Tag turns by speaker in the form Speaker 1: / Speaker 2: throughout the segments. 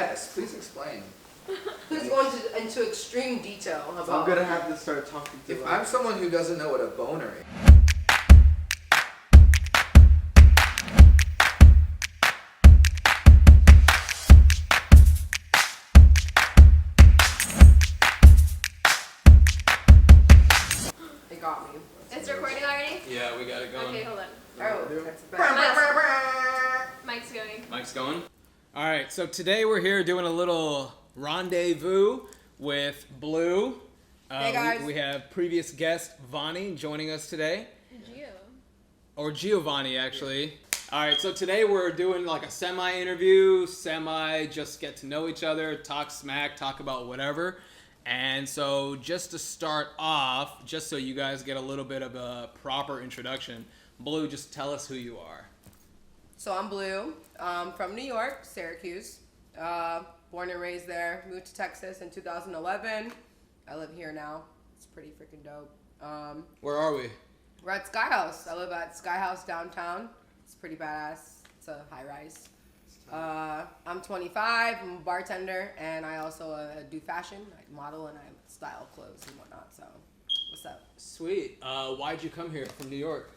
Speaker 1: Yes, please explain.
Speaker 2: Who's going into extreme detail about...
Speaker 3: I'm gonna have to start talking to
Speaker 1: If I'm someone who doesn't know what a boner is.
Speaker 2: It got me.
Speaker 4: It's recording already?
Speaker 5: Yeah, we got it going.
Speaker 4: Okay, hold on.
Speaker 2: Oh, that's bad.
Speaker 4: Mike's going.
Speaker 5: Mike's going? Alright, so today we're here doing a little rendezvous with Blue.
Speaker 2: Hey, guys.
Speaker 5: We have previous guest Vanni joining us today.
Speaker 4: Gio.
Speaker 5: Or Giovanni, actually. Alright, so today we're doing like a semi-interview, just get to know each other, talk smack, talk about whatever. And so just to start off, just so you guys get a little bit of a proper introduction, Blue, just tell us who you are.
Speaker 2: So I'm Blue, from New York, Syracuse. Born and raised there. Moved to Texas in 2011. I live here now. It's pretty freaking dope.
Speaker 5: Where are we?
Speaker 2: We're at Sky House. I live at Sky House downtown. It's pretty badass. It's a high rise. I'm 25. I'm a bartender, and I also do fashion. I model and I style clothes and whatnot. So, what's up?
Speaker 5: Sweet. Why'd you come here from New York?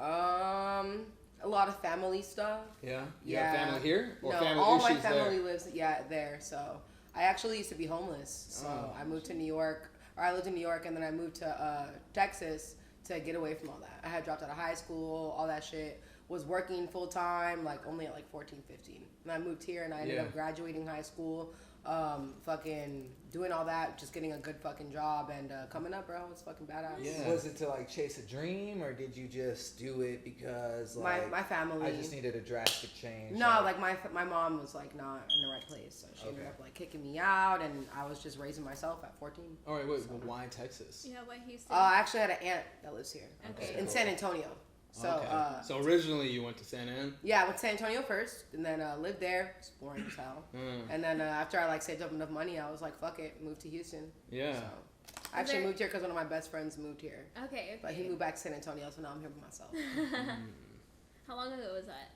Speaker 2: A lot of family stuff.
Speaker 5: Yeah. You have family here? Or
Speaker 2: no,
Speaker 5: family
Speaker 2: all my
Speaker 5: issues
Speaker 2: family
Speaker 5: there?
Speaker 2: lives there. So I actually used to be homeless. So I moved to New York, or I lived in New York, and then I moved to Texas to get away from all that. I had dropped out of high school, all that shit. Was working full time, like only at like 14, 15. And I moved here and I ended up graduating high school, fucking doing all that, just getting a good fucking job and coming up, bro. It's fucking badass.
Speaker 1: Yeah. Was it to like chase a dream, or did you just do it because like
Speaker 2: my family?
Speaker 1: I just needed a drastic change.
Speaker 2: No, like my mom was like not in the right place, so she ended up like kicking me out, and I was just raising myself at 14.
Speaker 5: All right, wait, well, why Texas?
Speaker 4: Yeah, why Houston?
Speaker 2: I actually had an aunt that lives here
Speaker 4: Okay.
Speaker 2: in San Antonio. So,
Speaker 5: okay. So originally you went to San An?
Speaker 2: Yeah, I went to San Antonio first, and then lived there. It's boring as hell. And then after I like saved up enough money, I was like, fuck it, moved to Houston.
Speaker 5: Yeah.
Speaker 2: So, I actually moved here because one of my best friends moved here.
Speaker 4: Okay.
Speaker 2: But he moved back to San Antonio, so now I'm here by myself.
Speaker 4: How long ago was that?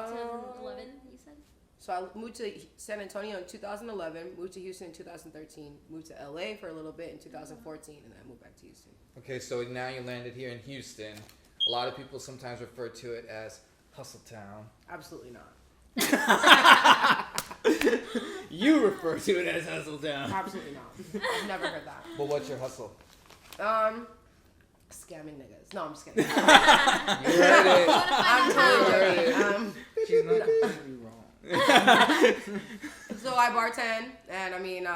Speaker 4: 2011, you said?
Speaker 2: So I moved to San Antonio in 2011, moved to Houston in 2013, moved to LA for a little bit in 2014, and then I moved back to Houston.
Speaker 1: Okay, so now you landed here in Houston. A lot of people sometimes refer to it as Hustle Town.
Speaker 2: Absolutely not.
Speaker 5: You refer to it as Hustle Town.
Speaker 2: Absolutely not. I've never heard that.
Speaker 1: But what's your hustle?
Speaker 2: Scamming niggas. No, I'm just kidding.
Speaker 1: You heard it.
Speaker 2: I'm totally
Speaker 3: She's not completely wrong.
Speaker 2: So I bartend, and I mean,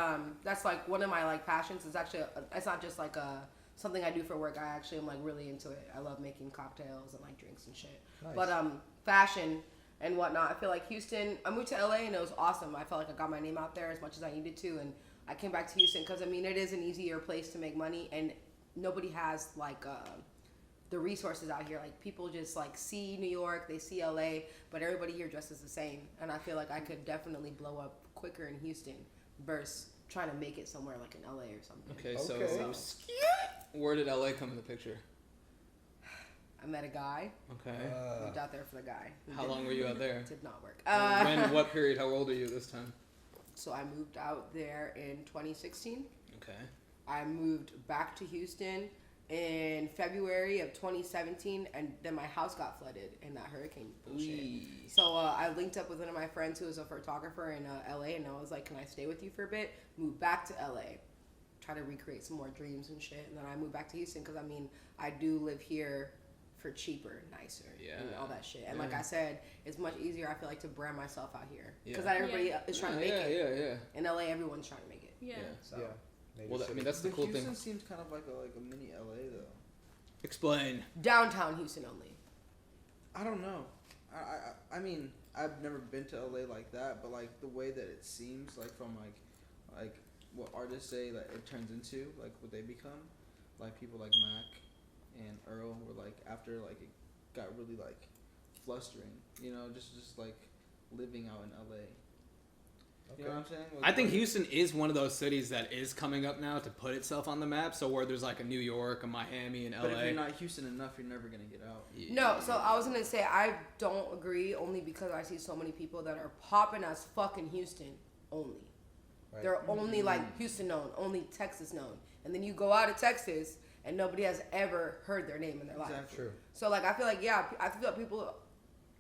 Speaker 2: that's like one of my like passions. It's actually, it's not just like something I do for work. I actually am like really into it. I love making cocktails and like drinks and shit.
Speaker 1: Nice.
Speaker 2: But fashion and whatnot. I feel like Houston. I moved to LA and it was awesome. I felt like I got my name out there as much as I needed to, and I came back to Houston because I mean it is an easier place to make money, and nobody has like the resources out here. Like people just like see New York, they see LA, but everybody here dresses the same. And I feel like I could definitely blow up quicker in Houston versus trying to make it somewhere like in LA or something.
Speaker 5: Okay, so where did LA come in the picture?
Speaker 2: I met a guy.
Speaker 5: Okay.
Speaker 2: Moved out there for the guy.
Speaker 5: How long were you out there?
Speaker 2: Did not work.
Speaker 5: What period? How old are you this time?
Speaker 2: So I moved out there in 2016.
Speaker 5: Okay.
Speaker 2: I moved back to Houston in February of 2017, and then my house got flooded in that hurricane bullshit. So I linked up with one of my friends who is a photographer in LA, and I was like, can I stay with you for a bit? Move back to LA, try to recreate some more dreams and shit, and then I moved back to Houston because I mean I do live here for cheaper, nicer, and all that shit. And like I said, it's much easier, I feel like, to brand myself out here because not everybody is trying to make it. In LA, everyone's trying to make it.
Speaker 4: Yeah.
Speaker 2: So.
Speaker 1: Yeah.
Speaker 5: Well, I mean, that's the cool
Speaker 3: Houston
Speaker 5: thing.
Speaker 3: seems kind of like a mini LA though.
Speaker 5: Explain.
Speaker 2: Downtown Houston only.
Speaker 3: I don't know. I mean, I've never been to LA like that, but like the way that it seems, like from like what artists say that it turns into, like what they become, like people like Mac and Earl were like after like it got really like flustering, you know, just like living out in LA. You know what I'm saying?
Speaker 5: I think Houston is one of those cities that is coming up now to put itself on the map. So where there's like a New York, a Miami, and LA.
Speaker 3: But if you're not Houston enough, you're never gonna get out.
Speaker 2: No, so I was gonna say I don't agree only because I see so many people that are popping as fucking Houston only.
Speaker 1: Right.
Speaker 2: They're only like Houston known, only Texas known, and then you go out of Texas and nobody has ever heard their name in their life.
Speaker 3: Exactly.
Speaker 1: True.
Speaker 2: So like I feel like I feel like people.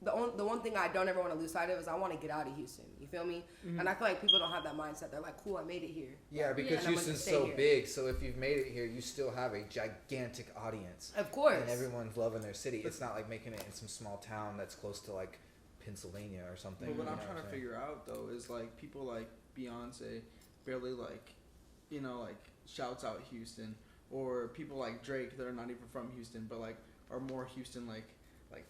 Speaker 2: The one thing I don't ever want to lose sight of is I want to get out of Houston. You feel me?
Speaker 3: Mm-hmm.
Speaker 2: And I feel like people don't have that mindset. They're like, cool, I made it here.
Speaker 1: Yeah, because
Speaker 2: And I'm gonna
Speaker 1: Houston's
Speaker 2: stay
Speaker 1: so
Speaker 2: here.
Speaker 1: big, so if you've made it here, you still have a gigantic audience.
Speaker 2: Of course.
Speaker 1: And everyone's loving their city. It's not like making it in some small town that's close to like Pennsylvania or something.
Speaker 3: But what
Speaker 1: you
Speaker 3: I'm
Speaker 1: know
Speaker 3: trying to
Speaker 1: saying?
Speaker 3: figure out though is like people like Beyonce barely like, you know, like shouts out Houston, or people like Drake that are not even from Houston but like are more Houston like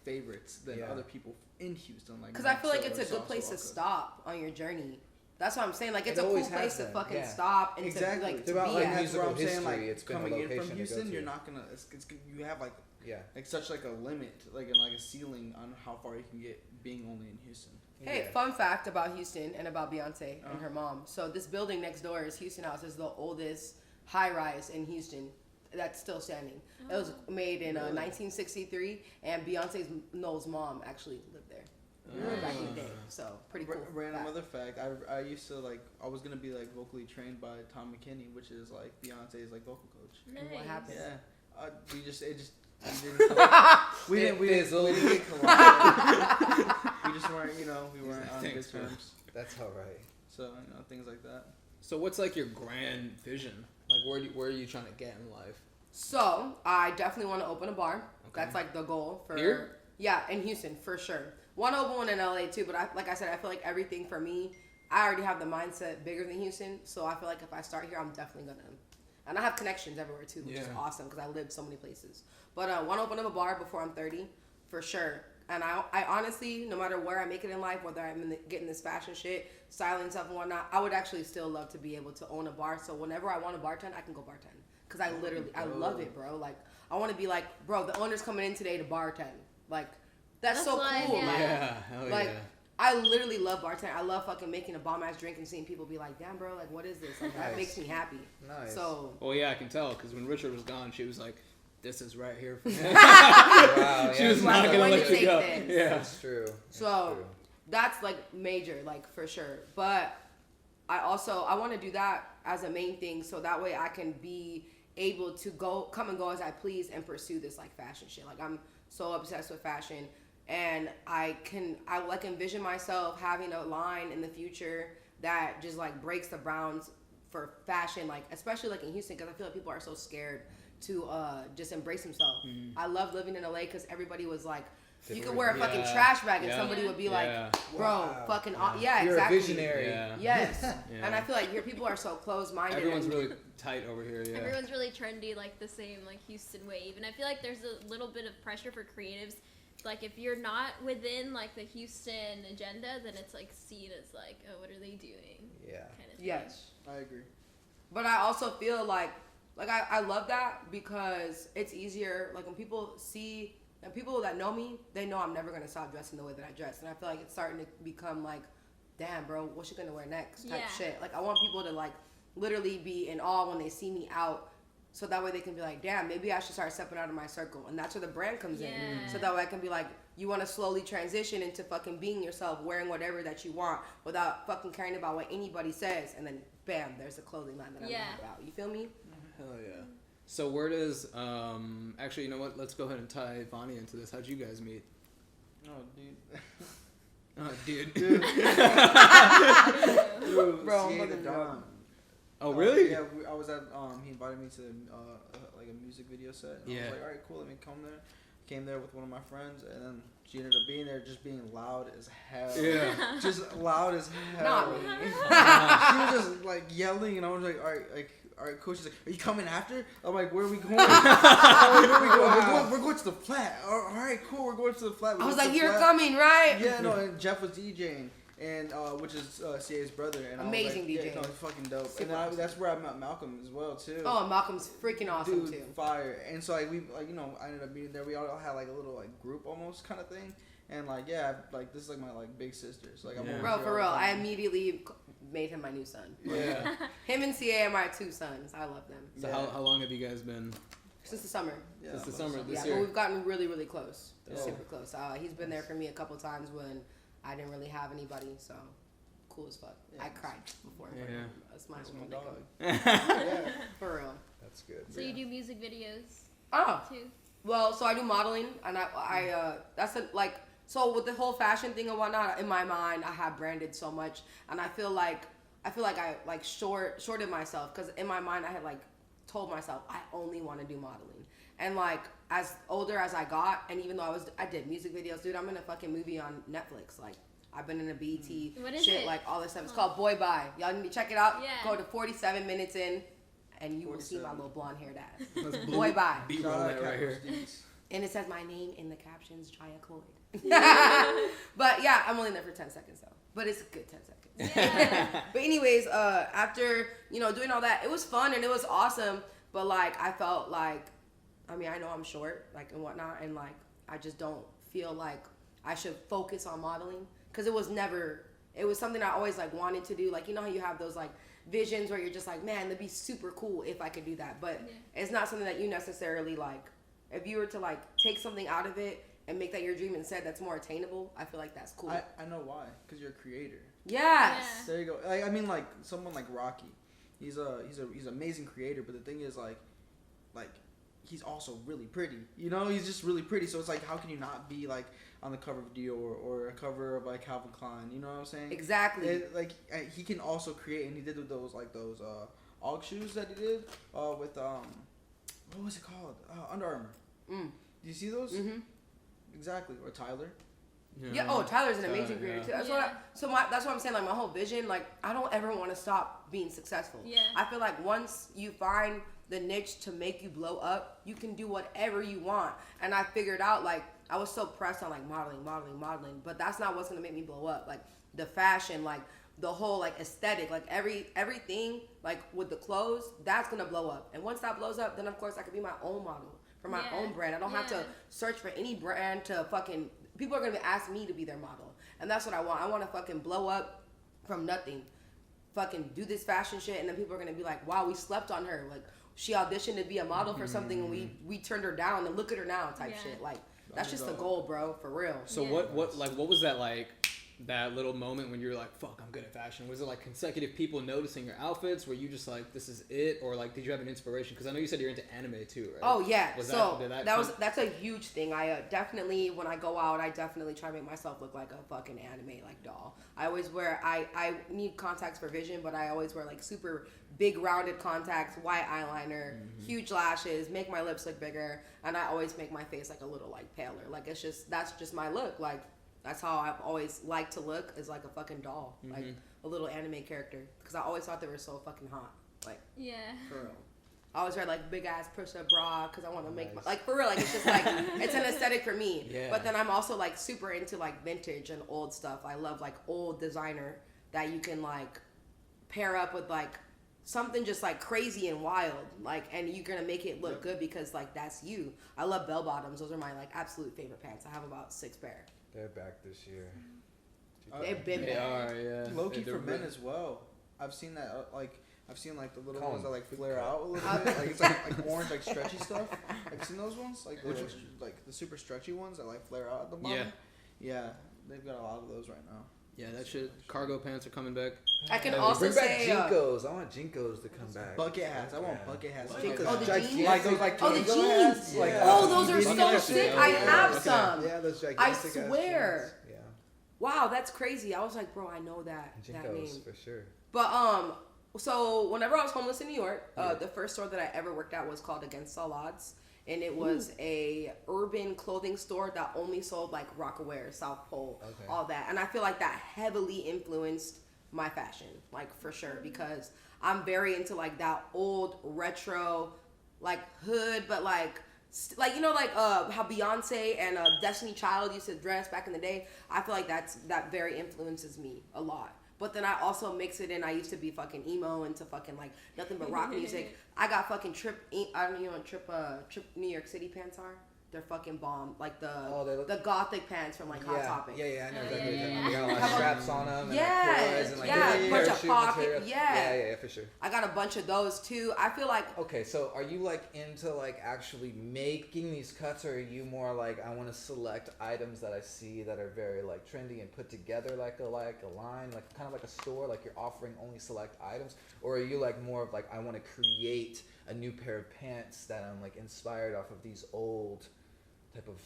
Speaker 3: favorites than
Speaker 1: Yeah.
Speaker 3: other people in Houston. Like
Speaker 2: Because I feel like
Speaker 3: Maxo
Speaker 2: it's
Speaker 3: or
Speaker 2: a good
Speaker 3: Sauce
Speaker 2: place to
Speaker 3: Walker.
Speaker 2: stop on your journey. That's what I'm saying. Like, it's
Speaker 1: It
Speaker 2: a cool
Speaker 1: always has
Speaker 2: place to
Speaker 1: been,
Speaker 2: fucking
Speaker 1: yeah.
Speaker 2: stop and
Speaker 3: Exactly.
Speaker 2: to, like, to
Speaker 1: Throughout,
Speaker 2: be
Speaker 1: like,
Speaker 2: at.
Speaker 3: That's what I'm
Speaker 1: musical
Speaker 3: saying. Like
Speaker 1: history, it's been a
Speaker 3: coming in
Speaker 1: location
Speaker 3: from
Speaker 1: to go
Speaker 3: Houston,
Speaker 1: to.
Speaker 3: you're not gonna. It's you have like
Speaker 1: Yeah.
Speaker 3: such like a limit, like a ceiling on how far you can get being only in Houston.
Speaker 2: Hey,
Speaker 1: Yeah.
Speaker 2: fun fact about Houston and about Beyonce and
Speaker 3: Uh-huh.
Speaker 2: her mom. So this building next door is Houston House. Is the oldest high-rise in Houston that's still standing. It was made in
Speaker 3: Really?
Speaker 2: 1963, and Beyonce's Noel's mom actually lived there back in the day. So pretty cool.
Speaker 3: Random
Speaker 2: fact.
Speaker 3: other fact. I used to like. I was gonna be like vocally trained by Tom McKinney, which is like Beyonce's like vocal coach.
Speaker 2: And what happened?
Speaker 3: Yeah. We didn't get collided. We just weren't, we weren't on good
Speaker 5: Thanks, man.
Speaker 3: terms.
Speaker 1: That's all right.
Speaker 3: So, things like that.
Speaker 5: So what's like your grand vision? Like where are you trying to get in life?
Speaker 2: So I definitely want to open a bar.
Speaker 5: Okay.
Speaker 2: That's like the goal for
Speaker 5: Here?
Speaker 2: Yeah, in Houston for sure. Want to open one in LA too, but like I said, I feel like everything for me, I already have the mindset bigger than Houston. So I feel like if I start here, I'm definitely gonna. And I have connections everywhere too, which is
Speaker 5: Yeah.
Speaker 2: awesome because I lived so many places. But want to open up a bar before I'm 30 for sure. And I honestly, no matter where I make it in life, whether I'm getting this fashion shit, styling stuff and whatnot, I would actually still love to be able to own a bar. So whenever I want to bartend, I can go bartend. Because I love it, bro. Like, I want to be like, bro, the owner's coming in today to bartend. Like, that's so
Speaker 4: fun,
Speaker 2: cool.
Speaker 4: yeah.
Speaker 2: Like,
Speaker 5: Hell
Speaker 2: like,
Speaker 5: yeah.
Speaker 2: I literally love bartending. I love fucking making a bomb ass drink and seeing people be like, damn, bro, like, what is this? Like, that
Speaker 1: Nice.
Speaker 2: makes me happy.
Speaker 1: Nice.
Speaker 2: So,
Speaker 5: Well, yeah, I can tell because when Richard was gone, she was like, "This is right here for me."
Speaker 1: Wow,
Speaker 5: She
Speaker 1: yeah,
Speaker 5: was
Speaker 1: that's
Speaker 5: not
Speaker 2: the
Speaker 5: gonna
Speaker 2: way
Speaker 5: let
Speaker 2: to
Speaker 5: you
Speaker 2: take
Speaker 5: go.
Speaker 2: things.
Speaker 5: Yeah.
Speaker 1: That's true. That's
Speaker 2: So
Speaker 1: true.
Speaker 2: that's like major, like for sure. But I want to do that as a main thing, so that way I can be able to come and go as I please and pursue this like fashion shit. Like I'm so obsessed with fashion, and I like envision myself having a line in the future that just like breaks the bounds for fashion, like especially like in Houston, because I feel like people are so scared to just embrace themselves. I love living in LA because everybody was like, you could wear a fucking
Speaker 5: Yeah.
Speaker 2: trash bag and
Speaker 5: Yeah.
Speaker 2: somebody would be
Speaker 5: Yeah.
Speaker 2: like, bro,
Speaker 1: Wow.
Speaker 2: fucking,
Speaker 1: Yeah.
Speaker 2: yeah,
Speaker 1: You're
Speaker 2: exactly.
Speaker 1: a visionary.
Speaker 5: Yeah.
Speaker 2: Yes.
Speaker 5: Yeah.
Speaker 2: And I feel like here people are so closed-minded.
Speaker 5: Everyone's
Speaker 2: and-
Speaker 5: really tight over here. Yeah.
Speaker 4: Everyone's really trendy, like the same like Houston wave, and I feel like there's a little bit of pressure for creatives. Like if you're not within like the Houston agenda, then it's like seen as like, oh, what are they doing?
Speaker 1: Yeah.
Speaker 4: Kind of thing.
Speaker 2: Yes.
Speaker 3: I agree.
Speaker 2: But I also feel like I love that because it's easier. Like when people see, and people that know me, they know I'm never going to stop dressing the way that I dress. And I feel like it's starting to become like, damn, bro, what's she going to wear next type
Speaker 4: Yeah.
Speaker 2: shit. Like I want people to like literally be in awe when they see me out. So that way they can be like, damn, maybe I should start stepping out of my circle. And that's where the brand comes in.
Speaker 4: Yeah.
Speaker 2: So that way I can be like, you want to slowly transition into fucking being yourself, wearing whatever that you want without fucking caring about what anybody says. And then, bam, there's a clothing line that I'm
Speaker 4: Yeah.
Speaker 2: about. You feel me?
Speaker 5: Hell yeah. So where does actually, you know what? Let's go ahead and tie Vanni into this. How'd you guys meet?
Speaker 3: Oh, dude.
Speaker 5: Oh, dude.
Speaker 3: Dude,
Speaker 2: Bro,
Speaker 3: CA the
Speaker 2: fucking
Speaker 3: Don.
Speaker 5: Oh, really?
Speaker 3: Yeah, I was at. He invited me to like a music video set. And I
Speaker 5: Yeah.
Speaker 3: was like, all right, cool. Let me come there. Came there with one of my friends, and then she ended up being there, just being loud as hell.
Speaker 5: Yeah.
Speaker 3: Just loud as hell.
Speaker 2: Not me.
Speaker 3: She was just like yelling, and I was like, all right, cool. She's like, are you coming after? I'm like, where are we going? I'm like, where are we going?
Speaker 2: Wow.
Speaker 3: We're going to the flat. All right, cool. We're going to the flat. We
Speaker 2: I was
Speaker 3: went to
Speaker 2: like,
Speaker 3: the
Speaker 2: you're
Speaker 3: flat.
Speaker 2: coming, right?
Speaker 3: Yeah, no, and Jeff was DJing, and which is CA's brother. And
Speaker 2: Amazing
Speaker 3: I was like,
Speaker 2: DJ.
Speaker 3: Yeah, no, he's fucking dope.
Speaker 2: Super
Speaker 3: And then
Speaker 2: awesome.
Speaker 3: that's where I met Malcolm as well too.
Speaker 2: Oh, and Malcolm's freaking awesome,
Speaker 3: Dude,
Speaker 2: too.
Speaker 3: fire. And so like we like I ended up meeting there. We all had like a little like group almost kind of thing. And like yeah, like this is like my like big sisters. Like I'm
Speaker 5: Yeah.
Speaker 3: over
Speaker 2: Bro,
Speaker 3: here
Speaker 2: for
Speaker 3: all the
Speaker 2: real. I
Speaker 3: time.
Speaker 2: immediately made him my new son.
Speaker 5: Yeah.
Speaker 2: Him and CA are my 2 sons. I love them.
Speaker 5: So how long have you guys been?
Speaker 2: Since the summer.
Speaker 3: Yeah,
Speaker 5: Since the summer this
Speaker 2: Yeah,
Speaker 5: year.
Speaker 2: but we've gotten really, really close.
Speaker 5: Oh.
Speaker 2: Super close. He's been there for me a couple times when I didn't really have anybody, so cool as fuck.
Speaker 3: Yeah.
Speaker 2: I cried before.
Speaker 5: Yeah.
Speaker 2: That's my
Speaker 3: That's
Speaker 2: little
Speaker 3: my
Speaker 2: nigga.
Speaker 3: dog.
Speaker 2: Yeah, for real.
Speaker 1: That's good.
Speaker 4: So you do music videos
Speaker 2: Oh,
Speaker 4: too?
Speaker 2: well, so I do modeling, and that's like, so with the whole fashion thing and whatnot, in my mind, I have branded so much, and I feel like I like shorted myself, because in my mind, I had like told myself I only want to do modeling, and like as older as I got, and even though I did music videos, dude, I'm in a fucking movie on Netflix, like. I've been in a BT
Speaker 4: What is
Speaker 2: shit,
Speaker 4: it?
Speaker 2: like all this stuff. It's called Boy Bye. Y'all need to check it out.
Speaker 4: Yeah.
Speaker 2: Go to 47 minutes in, and you will see my
Speaker 3: 47.
Speaker 2: little blonde haired ass.
Speaker 5: Let's
Speaker 2: Boy Bye.
Speaker 5: B
Speaker 3: Shout
Speaker 5: roll
Speaker 3: out
Speaker 5: that right here.
Speaker 3: Captain's
Speaker 2: And it says my name in the captions, Jaya Cloyd. But yeah, I'm only there for 10 seconds though. But it's a good 10 seconds.
Speaker 4: Yeah.
Speaker 2: But anyways, after, doing all that, it was fun and it was awesome. But like, I felt like, I mean, I know I'm short, like, and whatnot. And like, I just don't feel like I should focus on modeling. Because it was something I always like wanted to do. Like, you know how you have those like visions where you're just like, man, that'd be super cool if I could do that. But it's not something that you necessarily like. If you were to like take something out of it and make that your dream instead, that's more attainable. I feel like that's cool.
Speaker 3: I know why. Because you're a creator.
Speaker 2: Yes.
Speaker 4: Yeah.
Speaker 3: There you go. Like, I mean, like someone like Rocky. He's an amazing creator, but the thing is like he's also really pretty. He's just really pretty. So it's like, how can you not be like on the cover of Dior or a cover of like Calvin Klein? You know what I'm saying?
Speaker 2: Exactly.
Speaker 3: He can also create, and he did with those Og shoes that he did with what was it called? Under Armour.
Speaker 2: Mm.
Speaker 3: Do you see those?
Speaker 2: Mm-hmm.
Speaker 3: Exactly. Or Tyler.
Speaker 2: Yeah. Oh, Tyler's an amazing
Speaker 5: Tyler,
Speaker 2: creator
Speaker 5: yeah.
Speaker 2: too. That's what I'm saying. Like my whole vision. Like I don't ever want to stop being successful.
Speaker 4: Yeah.
Speaker 2: I feel like once you find the niche to make you blow up, you can do whatever you want. And I figured out like I was so pressed on like modeling, but that's not what's gonna make me blow up. Like the fashion, like the whole like aesthetic, like everything, like with the clothes, that's gonna blow up. And once that blows up, then of course I could be my own model for my own brand. I don't have to search for any brand to fucking. People are gonna ask me to be their model, and that's what I want. I want to fucking blow up from nothing, fucking do this fashion shit, and then people are gonna be like, "Wow, we slept on her. Like she auditioned to be a model for something, and we turned her down, and look at her now," type shit. Like that's just the goal, bro, for real.
Speaker 5: So what was that like? That little moment when you're like, "Fuck, I'm good at fashion." Was it like consecutive people noticing your outfits? Were you just like, "This is it," or like, did you have an inspiration? Because I know you said you're into anime too, right?
Speaker 2: Oh yeah.
Speaker 5: Did
Speaker 2: That's a huge thing. I definitely, when I go out, I definitely try to make myself look like a fucking anime like doll. I always wear I need contacts for vision, but I always wear like super big rounded contacts, white eyeliner, huge lashes, make my lips look bigger, and I always make my face like a little like paler. Like that's just my look. Like that's how I've always liked to look, is like a fucking doll, like a little anime character. Because I always thought they were so fucking hot. Like, for real. I always wear like big ass push-up bra because I want to make my, like, for real, like it's just like it's an aesthetic for me.
Speaker 5: Yeah.
Speaker 2: But then I'm also like super into like vintage and old stuff. I love like old designer that you can like pair up with like something just like crazy and wild, like, and you're gonna make it look good because like that's you. I love bell bottoms. Those are my like absolute favorite pants. I have about 6 pair.
Speaker 1: They're back this year.
Speaker 2: They've been
Speaker 5: They
Speaker 2: back.
Speaker 5: are, yeah.
Speaker 3: Low-key
Speaker 5: They're
Speaker 3: for men
Speaker 5: really-
Speaker 3: as well. I've seen that I've seen like the little
Speaker 1: Call
Speaker 3: ones that
Speaker 1: them
Speaker 3: like
Speaker 1: food
Speaker 3: flare
Speaker 1: cut.
Speaker 3: out a little bit. Like it's like orange, like stretchy stuff. Have you seen those ones? Like like the super stretchy ones that like flare out at the bottom.
Speaker 5: Yeah.
Speaker 3: Yeah, they've got a lot of those right now.
Speaker 5: Yeah, that shit. Cargo pants are coming back.
Speaker 2: I can
Speaker 1: Yeah,
Speaker 2: also
Speaker 1: bring back
Speaker 2: say
Speaker 1: Jinkos. I want Jinkos to come back.
Speaker 3: Bucket hats. I want
Speaker 1: Yeah.
Speaker 3: bucket hats.
Speaker 2: Jinkos.
Speaker 3: Like,
Speaker 2: Oh, the
Speaker 3: gigantic-
Speaker 2: jeans?
Speaker 3: Like those like
Speaker 2: Oh, the
Speaker 3: Kango
Speaker 2: jeans.
Speaker 3: hats. Like,
Speaker 2: Oh, those are
Speaker 5: Bucket
Speaker 2: so
Speaker 5: hats,
Speaker 2: sick.
Speaker 5: yeah.
Speaker 2: I
Speaker 5: Yeah,
Speaker 2: have
Speaker 5: okay.
Speaker 2: some.
Speaker 1: Yeah, those
Speaker 2: I
Speaker 1: gigantic ass
Speaker 2: swear.
Speaker 1: jeans. Yeah.
Speaker 2: Wow, that's crazy. I was like, bro, I know that name.
Speaker 1: Jinkos for sure.
Speaker 2: But so whenever I was homeless in New York,
Speaker 1: Yeah.
Speaker 2: the first store that I ever worked at was called Against All Odds, and it was a urban clothing store that only sold like Rockaware, South Pole,
Speaker 1: Okay.
Speaker 2: all that. And I feel like that heavily influenced my fashion, like for sure, because I'm very into like that old retro, like hood, but like like how Beyonce and Destiny Child used to dress back in the day. I feel like that very influences me a lot. But then I also mix it in. I used to be fucking emo into fucking like nothing but rock music. I got fucking Trip New York City pants are. They're fucking bomb. Like
Speaker 1: they
Speaker 2: the gothic pants from like Hot Topic.
Speaker 1: Yeah, I know exactly what
Speaker 4: Yeah,
Speaker 1: you're
Speaker 4: yeah,
Speaker 1: talking about. They got a lot of straps on them.
Speaker 2: Yes,
Speaker 1: And like
Speaker 2: yeah,
Speaker 1: different
Speaker 2: bunch of
Speaker 1: parachute
Speaker 2: pocket.
Speaker 1: material. Yeah, for sure.
Speaker 2: I got a bunch of those too. I feel like
Speaker 1: Okay, so are you like into like actually making these cuts, or are you more like I want to select items that I see that are very like trendy and put together like a line, like kind of like a store, like you're offering only select items, or are you like more of like I want to create a new pair of pants that I'm like inspired off of these old type of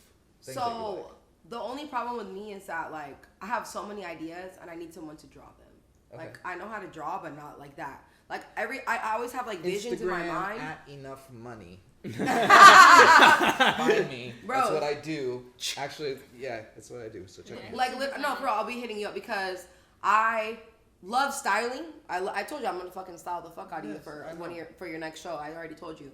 Speaker 1: things that you like?
Speaker 2: The only problem with me is that like I have so many ideas and I need someone to draw them.
Speaker 1: Okay.
Speaker 2: Like I know how to draw, but not like that. Like I always have like visions in my
Speaker 1: Instagram
Speaker 2: mind.
Speaker 1: at enough money. Find me.
Speaker 2: Bro.
Speaker 1: That's what I do. Actually, yeah, that's what I do. So check me out.
Speaker 2: Like no, bro, I'll be hitting you up because I love styling. I told you I'm gonna fucking style the fuck out of you for your next show. I already told you.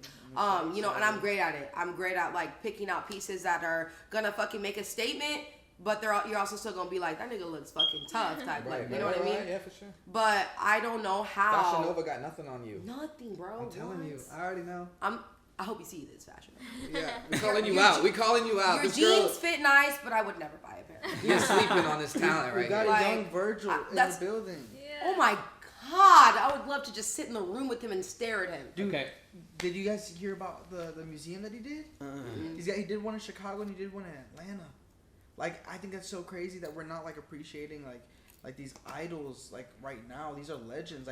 Speaker 2: You know, and I'm great at it. I'm great at like picking out pieces that are gonna fucking make a statement, but you're also still gonna be like that nigga looks fucking tough type. Like you know what I mean?
Speaker 1: Yeah, for sure.
Speaker 2: But I don't know how.
Speaker 1: Fashion Nova got nothing on you.
Speaker 2: Nothing, bro.
Speaker 1: I'm telling you.
Speaker 2: What?
Speaker 1: I already know.
Speaker 2: I hope you see this Fashion Nova.
Speaker 1: Yeah, we calling you out. We calling you out.
Speaker 2: Your
Speaker 1: This
Speaker 2: jeans
Speaker 1: girl,
Speaker 2: fit nice, but I would never buy a pair.
Speaker 1: he's sleeping on this talent
Speaker 3: We
Speaker 1: right
Speaker 3: got
Speaker 1: here.
Speaker 3: a
Speaker 2: Like,
Speaker 3: young Virgil in
Speaker 2: that's-
Speaker 3: the building.
Speaker 4: Yeah.
Speaker 2: Oh my god, I would love to just sit in the room with him and stare at him.
Speaker 3: Dude,
Speaker 5: Okay.
Speaker 3: did you guys hear about the museum that he did? He did one in Chicago and he did one in Atlanta. Like, I think that's so crazy that we're not like appreciating like these idols like right now. These are legends.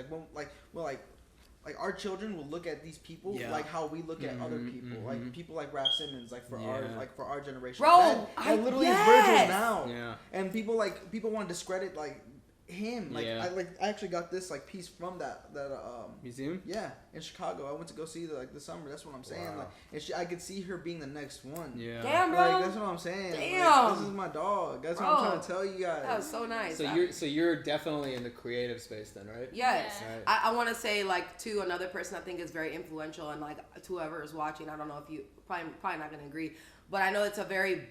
Speaker 3: Like our children will look at these people like how we look at other people. Like people like Raph Simmons, like for our generation.
Speaker 2: Bro,
Speaker 3: that literally
Speaker 2: yes.
Speaker 3: is Virgil now.
Speaker 5: Yeah.
Speaker 3: And people want to discredit like him. Like
Speaker 5: Yeah.
Speaker 3: I actually got this like piece from that
Speaker 5: Museum?
Speaker 3: yeah, in Chicago. I went to go see the summer. That's what I'm saying.
Speaker 1: Wow.
Speaker 3: Like, and I could see her being the next one.
Speaker 5: Yeah.
Speaker 2: Damn, bro.
Speaker 3: Like that's what I'm saying.
Speaker 2: Damn.
Speaker 3: Like, this is my dog. That's what
Speaker 2: Bro.
Speaker 3: I'm trying to tell you guys.
Speaker 2: That was so nice.
Speaker 5: So you're definitely in the creative space then, right?
Speaker 2: Yes.
Speaker 4: Yeah.
Speaker 5: Right.
Speaker 2: I want to say like to another person I think is very influential and like to whoever is watching. I don't know if you probably not gonna agree, but I know it's a very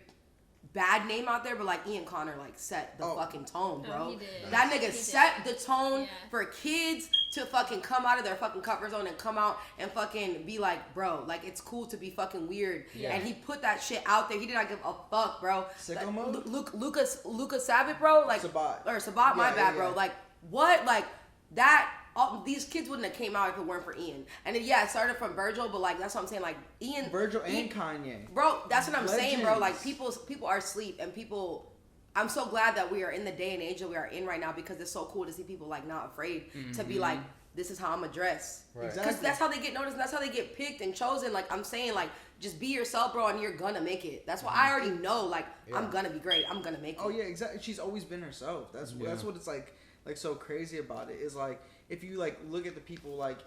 Speaker 2: bad name out there, but like Ian Connor like set the fucking tone, bro.
Speaker 4: Oh, he did.
Speaker 2: That nigga
Speaker 4: He did.
Speaker 2: set the tone
Speaker 4: Yeah.
Speaker 2: for kids to fucking come out of their fucking comfort zone and come out and fucking be like, bro, like it's cool to be fucking weird.
Speaker 5: Yeah.
Speaker 2: And he put that shit out there. He did not give a fuck, bro.
Speaker 3: Sicko
Speaker 2: Like,
Speaker 3: mode?
Speaker 2: Lucas Sabat, bro. Like
Speaker 3: Sabat.
Speaker 2: or Sabat, my
Speaker 3: Yeah,
Speaker 2: bad,
Speaker 3: yeah,
Speaker 2: bro.
Speaker 3: yeah.
Speaker 2: Like what? Like that. These kids wouldn't have came out if it weren't for Ian. And then, yeah, it started from Virgil, but like that's what I'm saying. Like Ian,
Speaker 3: Virgil and
Speaker 2: Ian-
Speaker 3: Kanye.
Speaker 2: bro, that's what I'm saying, bro. Like
Speaker 3: Legends.
Speaker 2: people are asleep, and people. I'm so glad that we are in the day and age that we are in right now because it's so cool to see people like not afraid to be like, this is how I'm gonna dress.
Speaker 1: Right.
Speaker 2: Because
Speaker 3: Exactly.
Speaker 2: that's how they get noticed. And that's how they get picked and chosen. Like I'm saying, like just be yourself, bro, and you're gonna make it. That's why I already know. Like I'm gonna be great. I'm gonna make it.
Speaker 3: Oh yeah, exactly. She's always been herself. That's what it's like so crazy about it is like if you like look at the people like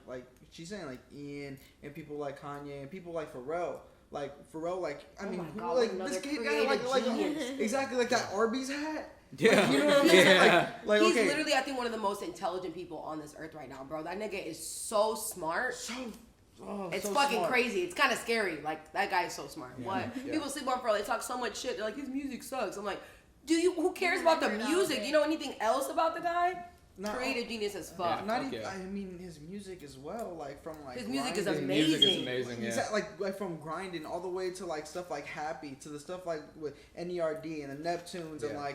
Speaker 3: she's saying like Ian and people like Kanye and people like Pharrell. Like Pharrell, like I
Speaker 2: Oh
Speaker 3: mean,
Speaker 2: my
Speaker 3: who,
Speaker 2: God,
Speaker 3: like
Speaker 2: another
Speaker 3: this kid got
Speaker 2: creative
Speaker 3: like
Speaker 2: genius.
Speaker 3: exactly like that Arby's hat.
Speaker 5: Yeah.
Speaker 3: Like, you know what I'm saying?
Speaker 5: Yeah.
Speaker 3: Like
Speaker 2: He's
Speaker 3: okay,
Speaker 2: literally, I think, one of the most intelligent people on this earth right now, bro. That nigga is so smart. It's
Speaker 3: so
Speaker 2: fucking
Speaker 3: smart.
Speaker 2: crazy. It's kind of scary. Like that guy is so smart. What?
Speaker 1: Yeah.
Speaker 2: People sleep on Pharrell. They talk so much shit. They're like, his music sucks. I'm like, who cares about the
Speaker 4: Never heard
Speaker 2: music?
Speaker 4: of it.
Speaker 2: You know anything else about the guy?
Speaker 3: Not-
Speaker 2: Creative genius as fuck.
Speaker 5: Yeah.
Speaker 3: Not
Speaker 5: Fuck
Speaker 3: even.
Speaker 5: yeah.
Speaker 3: I mean, his music as well. Like from like
Speaker 2: His music is
Speaker 3: Grinding.
Speaker 2: amazing.
Speaker 5: Music is amazing, yeah.
Speaker 3: Exactly, like from grinding all the way to like stuff like Happy to the stuff like with NERD and the Neptunes and
Speaker 1: Yeah.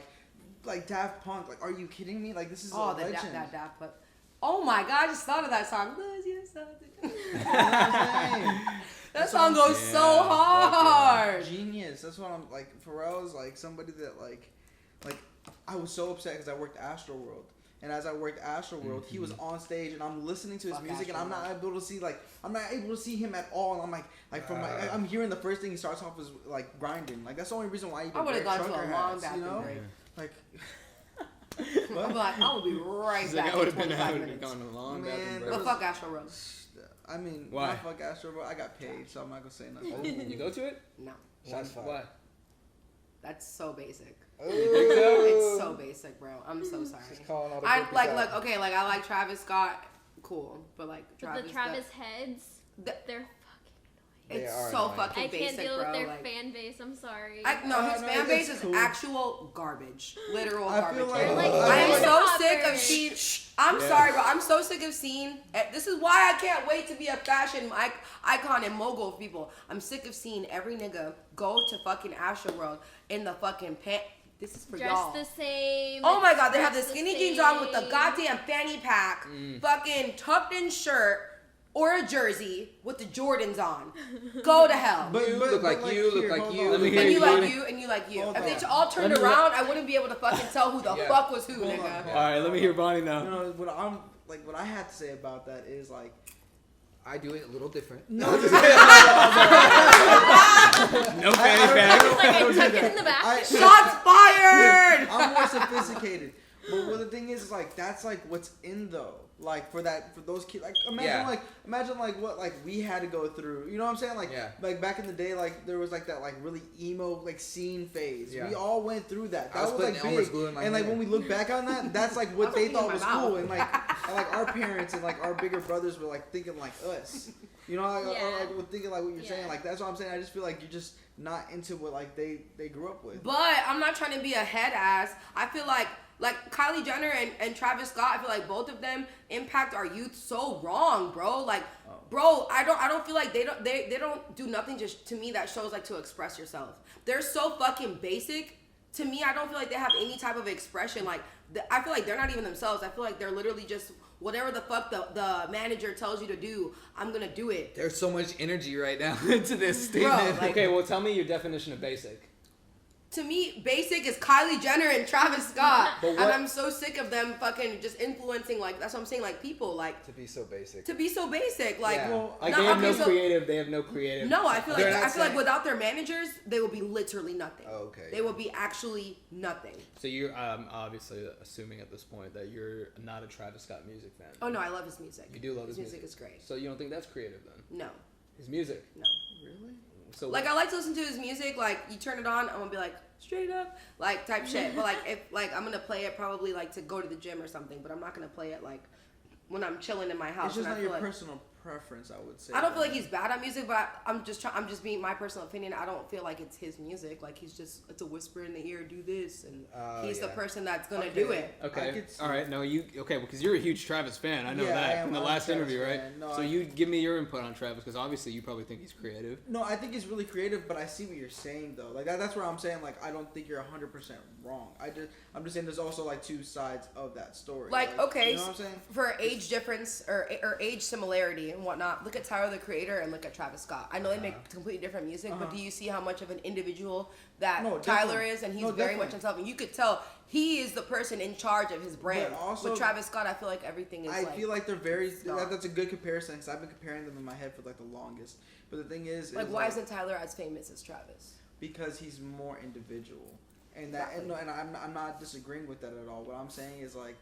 Speaker 3: like Daft Punk. Like, are you kidding me? Like this is
Speaker 2: Oh,
Speaker 3: a legend.
Speaker 2: that. But oh my god, I just thought of that song. Lose you something.
Speaker 3: You know what I'm saying?
Speaker 2: That song goes
Speaker 5: Yeah,
Speaker 2: so
Speaker 5: fuck
Speaker 2: hard.
Speaker 3: Genius. That's what I'm like. Pharrell is like somebody that like I was so upset because I worked Astroworld. And as I worked Astroworld, he was on stage, and I'm listening to his
Speaker 2: Fuck
Speaker 3: music, and I'm not
Speaker 2: Astroworld.
Speaker 3: able to see I'm not able to see him at all. And I'm like from I'm hearing the first thing he starts off is like grinding. Like that's the only reason why he
Speaker 2: I would have
Speaker 3: wear
Speaker 2: gone to a
Speaker 3: trucker
Speaker 2: long
Speaker 3: hats,
Speaker 2: bathroom
Speaker 3: you know?
Speaker 2: break.
Speaker 3: Like,
Speaker 2: I'm like, I will be right
Speaker 5: She's
Speaker 2: back
Speaker 5: like, I
Speaker 2: in
Speaker 5: would have been
Speaker 2: 25
Speaker 5: gone
Speaker 2: minutes.
Speaker 5: a long
Speaker 3: Man,
Speaker 5: bathroom
Speaker 3: that
Speaker 5: break.
Speaker 2: But
Speaker 3: was-
Speaker 2: fuck Astro Road.
Speaker 3: I mean,
Speaker 5: Why?
Speaker 3: not fuck Astroworld. I got paid, so I'm not gonna say nothing.
Speaker 1: Oh,
Speaker 5: You go to it?
Speaker 2: No,
Speaker 1: Shots fired.
Speaker 5: Why?
Speaker 2: that's so basic.
Speaker 1: Ooh.
Speaker 2: It's so basic, bro. I'm so sorry.
Speaker 1: She's calling all the
Speaker 2: I
Speaker 1: groupies
Speaker 2: like
Speaker 1: out.
Speaker 2: look okay, like I like Travis Scott, cool, but like
Speaker 4: But
Speaker 2: Travis,
Speaker 4: the Travis heads,
Speaker 2: the-
Speaker 4: they're
Speaker 1: They
Speaker 2: it's
Speaker 1: are
Speaker 2: so
Speaker 1: annoying.
Speaker 2: fucking
Speaker 4: I can't
Speaker 2: basic,
Speaker 4: deal
Speaker 2: bro.
Speaker 4: with their
Speaker 2: like,
Speaker 4: fan base. I'm sorry.
Speaker 2: no, his
Speaker 3: No,
Speaker 2: fan
Speaker 3: it's
Speaker 2: base is
Speaker 3: cool.
Speaker 2: actual garbage, literal
Speaker 3: I
Speaker 2: garbage.
Speaker 3: feel like
Speaker 4: They're like
Speaker 2: I am so
Speaker 4: hip-hoppers.
Speaker 2: sick of seeing. I'm sorry, bro. I'm so sick of seeing. This is why I can't wait to be a fashion icon and mogul of people. I'm sick of seeing every nigga go to fucking Astroworld in the fucking pant. This is for y'all.
Speaker 4: Dressed the same.
Speaker 2: Oh my god, they have the
Speaker 4: dressed
Speaker 2: skinny
Speaker 4: same.
Speaker 2: jeans on with the goddamn fanny pack, fucking tucked in shirt, or a jersey with the Jordans on. Go to hell.
Speaker 3: But
Speaker 1: look like you, look like you.
Speaker 5: Let me hear
Speaker 2: And you
Speaker 5: you,
Speaker 2: like
Speaker 5: Vanni.
Speaker 2: you, and you like you.
Speaker 3: Hold
Speaker 2: If they
Speaker 3: on.
Speaker 2: all turned
Speaker 5: Let me-
Speaker 2: around, I wouldn't be able to fucking tell who the
Speaker 1: Yeah.
Speaker 2: fuck was who,
Speaker 3: Hold on.
Speaker 2: nigga.
Speaker 5: All right, let me hear Vanni now.
Speaker 3: You know what I had to say about that is like.
Speaker 1: I do it a little different.
Speaker 3: No,
Speaker 5: No fanny pack.
Speaker 4: It's like I tuck it in the back.
Speaker 2: Shots fired!
Speaker 3: I'm more sophisticated. But what the thing is like that's like what's in though. Like for those kids, like imagine what like we had to go through. You know what I'm saying? Like like back in the day, like there was like that like really emo like scene phase.
Speaker 1: Yeah.
Speaker 3: We all went through that.
Speaker 1: I was
Speaker 3: was
Speaker 1: putting
Speaker 3: like
Speaker 1: Elmer's
Speaker 3: big.
Speaker 1: glue in my
Speaker 3: And like
Speaker 1: hair.
Speaker 3: when we look back on that, that's like what
Speaker 2: I
Speaker 3: they
Speaker 2: was
Speaker 3: thought
Speaker 2: in
Speaker 3: was
Speaker 2: my
Speaker 3: cool.
Speaker 2: mouth.
Speaker 3: And like our parents and like our bigger brothers were like thinking like us. You know, like,
Speaker 4: Yeah.
Speaker 3: or, like we're thinking like what you're
Speaker 4: Yeah.
Speaker 3: saying. Like that's what I'm saying. I just feel like you're just not into what like they grew up with.
Speaker 2: But I'm not trying to be a head ass. I feel like Kylie Jenner and Travis Scott, I feel like both of them impact our youth so wrong, bro. Like, bro, I don't feel like they don't do nothing just to me that shows like to express yourself. They're so fucking basic. To me, I don't feel like they have any type of expression. Like, I feel like they're not even themselves. I feel like they're literally just whatever the fuck the manager tells you to do, I'm gonna do it.
Speaker 1: There's so much energy right now into this statement.
Speaker 2: like-
Speaker 5: Okay, well, tell me your definition of basic.
Speaker 2: To me, basic is Kylie Jenner and Travis Scott.
Speaker 5: But
Speaker 2: And
Speaker 5: what-
Speaker 2: I'm so sick of them fucking just influencing, like, that's what I'm saying, like, people, like,
Speaker 1: To be so basic.
Speaker 2: to be so basic. Like,
Speaker 1: Yeah.
Speaker 3: Well,
Speaker 5: Like
Speaker 2: no,
Speaker 5: they have
Speaker 2: okay,
Speaker 5: no
Speaker 2: so-
Speaker 5: creative. They have no creative.
Speaker 2: No, I feel like
Speaker 1: They're not saying-
Speaker 2: without their managers, they will be literally nothing.
Speaker 1: Oh, okay.
Speaker 2: They will be actually nothing.
Speaker 5: So you're obviously assuming at this point that you're not a Travis Scott music fan.
Speaker 2: Oh no, I love his music.
Speaker 5: You do love his
Speaker 2: music.
Speaker 5: music.
Speaker 2: Is great.
Speaker 5: So you don't think that's creative then?
Speaker 2: No,
Speaker 5: His music.
Speaker 2: no.
Speaker 3: Really?
Speaker 5: So
Speaker 2: Like I like to listen to his music. Like you turn it on, I'm gonna be like straight up, like type shit. But like if like I'm gonna play it probably like to go to the gym or something. But I'm not gonna play it like when I'm chilling in my house.
Speaker 3: It's just
Speaker 2: and I
Speaker 3: not
Speaker 2: feel
Speaker 3: your
Speaker 2: like,
Speaker 3: personal preference, I would say.
Speaker 2: I don't feel like he's bad at music, but I'm just being my personal opinion. I don't feel like it's his music. Like it's a whisper in the ear, do this, and he's the
Speaker 1: yeah.
Speaker 2: person that's gonna
Speaker 3: Okay.
Speaker 2: do it.
Speaker 3: I
Speaker 5: okay,
Speaker 3: could see-
Speaker 5: all right. No, you okay? Because you're a huge Travis fan. I know
Speaker 3: Yeah, I
Speaker 5: that
Speaker 3: am.
Speaker 5: from the
Speaker 3: I'm a
Speaker 5: last
Speaker 3: Travis
Speaker 5: interview, right?
Speaker 3: fan. No,
Speaker 5: So you give me your input on Travis because obviously you probably think he's creative.
Speaker 3: No, I think it's really creative, but I see what you're saying though. Like that's where I'm saying like I don't think you're 100% wrong. I'm just saying there's also like two sides of that story.
Speaker 2: Like okay,
Speaker 3: you know what I'm saying?
Speaker 2: for age difference or age similarity and whatnot, look at Tyler the Creator and look at Travis Scott. I know they make completely different music, but do you see how much of an individual that
Speaker 3: No,
Speaker 2: Tyler
Speaker 3: definitely.
Speaker 2: is? And he's
Speaker 3: No,
Speaker 2: very
Speaker 3: definitely.
Speaker 2: much himself, and you could tell he is the person in charge of his brand.
Speaker 3: But also-
Speaker 2: With Travis Scott, I feel like everything is.
Speaker 3: I feel like they're very.
Speaker 2: not.
Speaker 3: That's a good comparison because I've been comparing them in my head for like the longest. But the thing is
Speaker 2: like why isn't Tyler as famous as Travis?
Speaker 3: because he's more individual, and that
Speaker 2: Exactly.
Speaker 3: and I'm not disagreeing with that at all. What I'm saying is like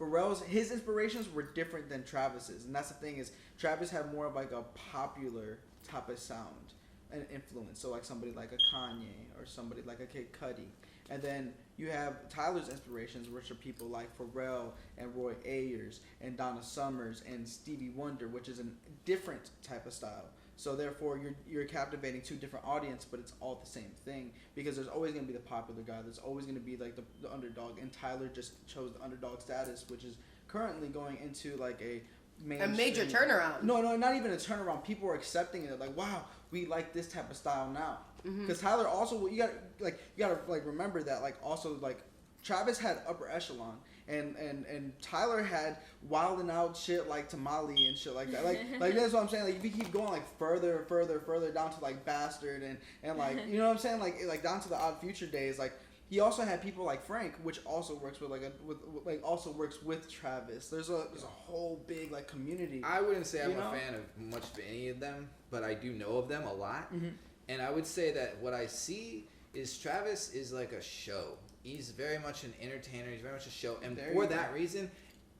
Speaker 3: Pharrell's his inspirations were different than Travis's, and that's the thing is Travis had more of like a popular type of sound and influence. So like somebody like a Kanye or somebody like a Kid Cudi, and then you have Tyler's inspirations, which are people like Pharrell and Roy Ayers and Donna Summers and Stevie Wonder, which is a different type of style. So therefore, you're captivating two different audience, but it's all the same thing because there's always gonna be the popular guy. There's always gonna be like the underdog, and Tyler just chose the underdog status, which is currently going into like a
Speaker 2: major
Speaker 3: mainstream-
Speaker 2: turnaround.
Speaker 3: No, not even a turnaround. People are accepting it. Like, wow, we like this type of style now.
Speaker 2: Mm-hmm.
Speaker 3: Because Tyler also, you gotta remember that like also like Travis had upper echelon. And Tyler had wilding out shit like Tamale and shit like that. Like that's what I'm saying. Like if you keep going like further down to like Bastard and like you know what I'm saying, like down to the Odd Future days. Like he also had people like Frank, which also works with also works with Travis. There's a whole big like community.
Speaker 1: I wouldn't say I'm
Speaker 3: You know?
Speaker 1: a fan of much of any of them, but I do know of them a lot.
Speaker 3: Mm-hmm.
Speaker 1: And I would say that what I see is Travis is like a show. He's very much an entertainer. He's very much a show. And
Speaker 3: There
Speaker 1: for
Speaker 3: you
Speaker 1: that
Speaker 3: go.
Speaker 1: reason,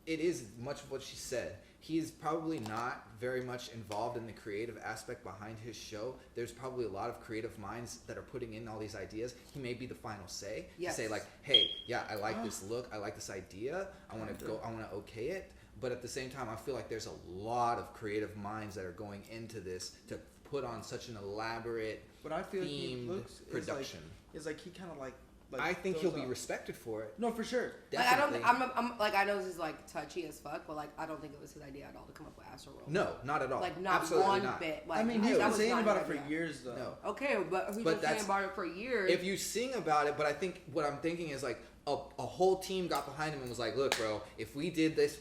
Speaker 1: it is much of what she said. He's probably not very much involved in the creative aspect behind his show. There's probably a lot of creative minds that are putting in all these ideas. He may be the final say.
Speaker 2: Yes.
Speaker 1: To say like, hey, yeah, I like this look. I like this idea. I want to okay it. But at the same time, I feel like there's a lot of creative minds that are going into this to put on such an elaborate
Speaker 3: But I feel
Speaker 1: themed
Speaker 3: he looks
Speaker 1: production.
Speaker 3: Is like he kind of like
Speaker 1: I think
Speaker 3: throws
Speaker 1: he'll be
Speaker 3: up.
Speaker 1: respected for it.
Speaker 3: No, for sure.
Speaker 2: Like, I
Speaker 1: Definitely.
Speaker 2: don't. I'm like, I know this is like touchy as fuck, but like, I don't think it was his idea at all to come up with Astroworld.
Speaker 1: No, not at all.
Speaker 2: Like, not
Speaker 1: Absolutely
Speaker 2: one
Speaker 1: not.
Speaker 2: bit. Like,
Speaker 3: I mean,
Speaker 1: no,
Speaker 3: he's
Speaker 2: that
Speaker 3: been
Speaker 2: was
Speaker 3: saying
Speaker 2: not
Speaker 3: about
Speaker 2: his
Speaker 3: it for
Speaker 2: idea.
Speaker 3: years, though.
Speaker 1: No.
Speaker 2: Okay, but he's
Speaker 1: But
Speaker 2: been saying
Speaker 1: that's-
Speaker 2: about it for years.
Speaker 1: If you sing about it, but I think what I'm thinking is like a whole team got behind him and was like, look, bro, if we did this,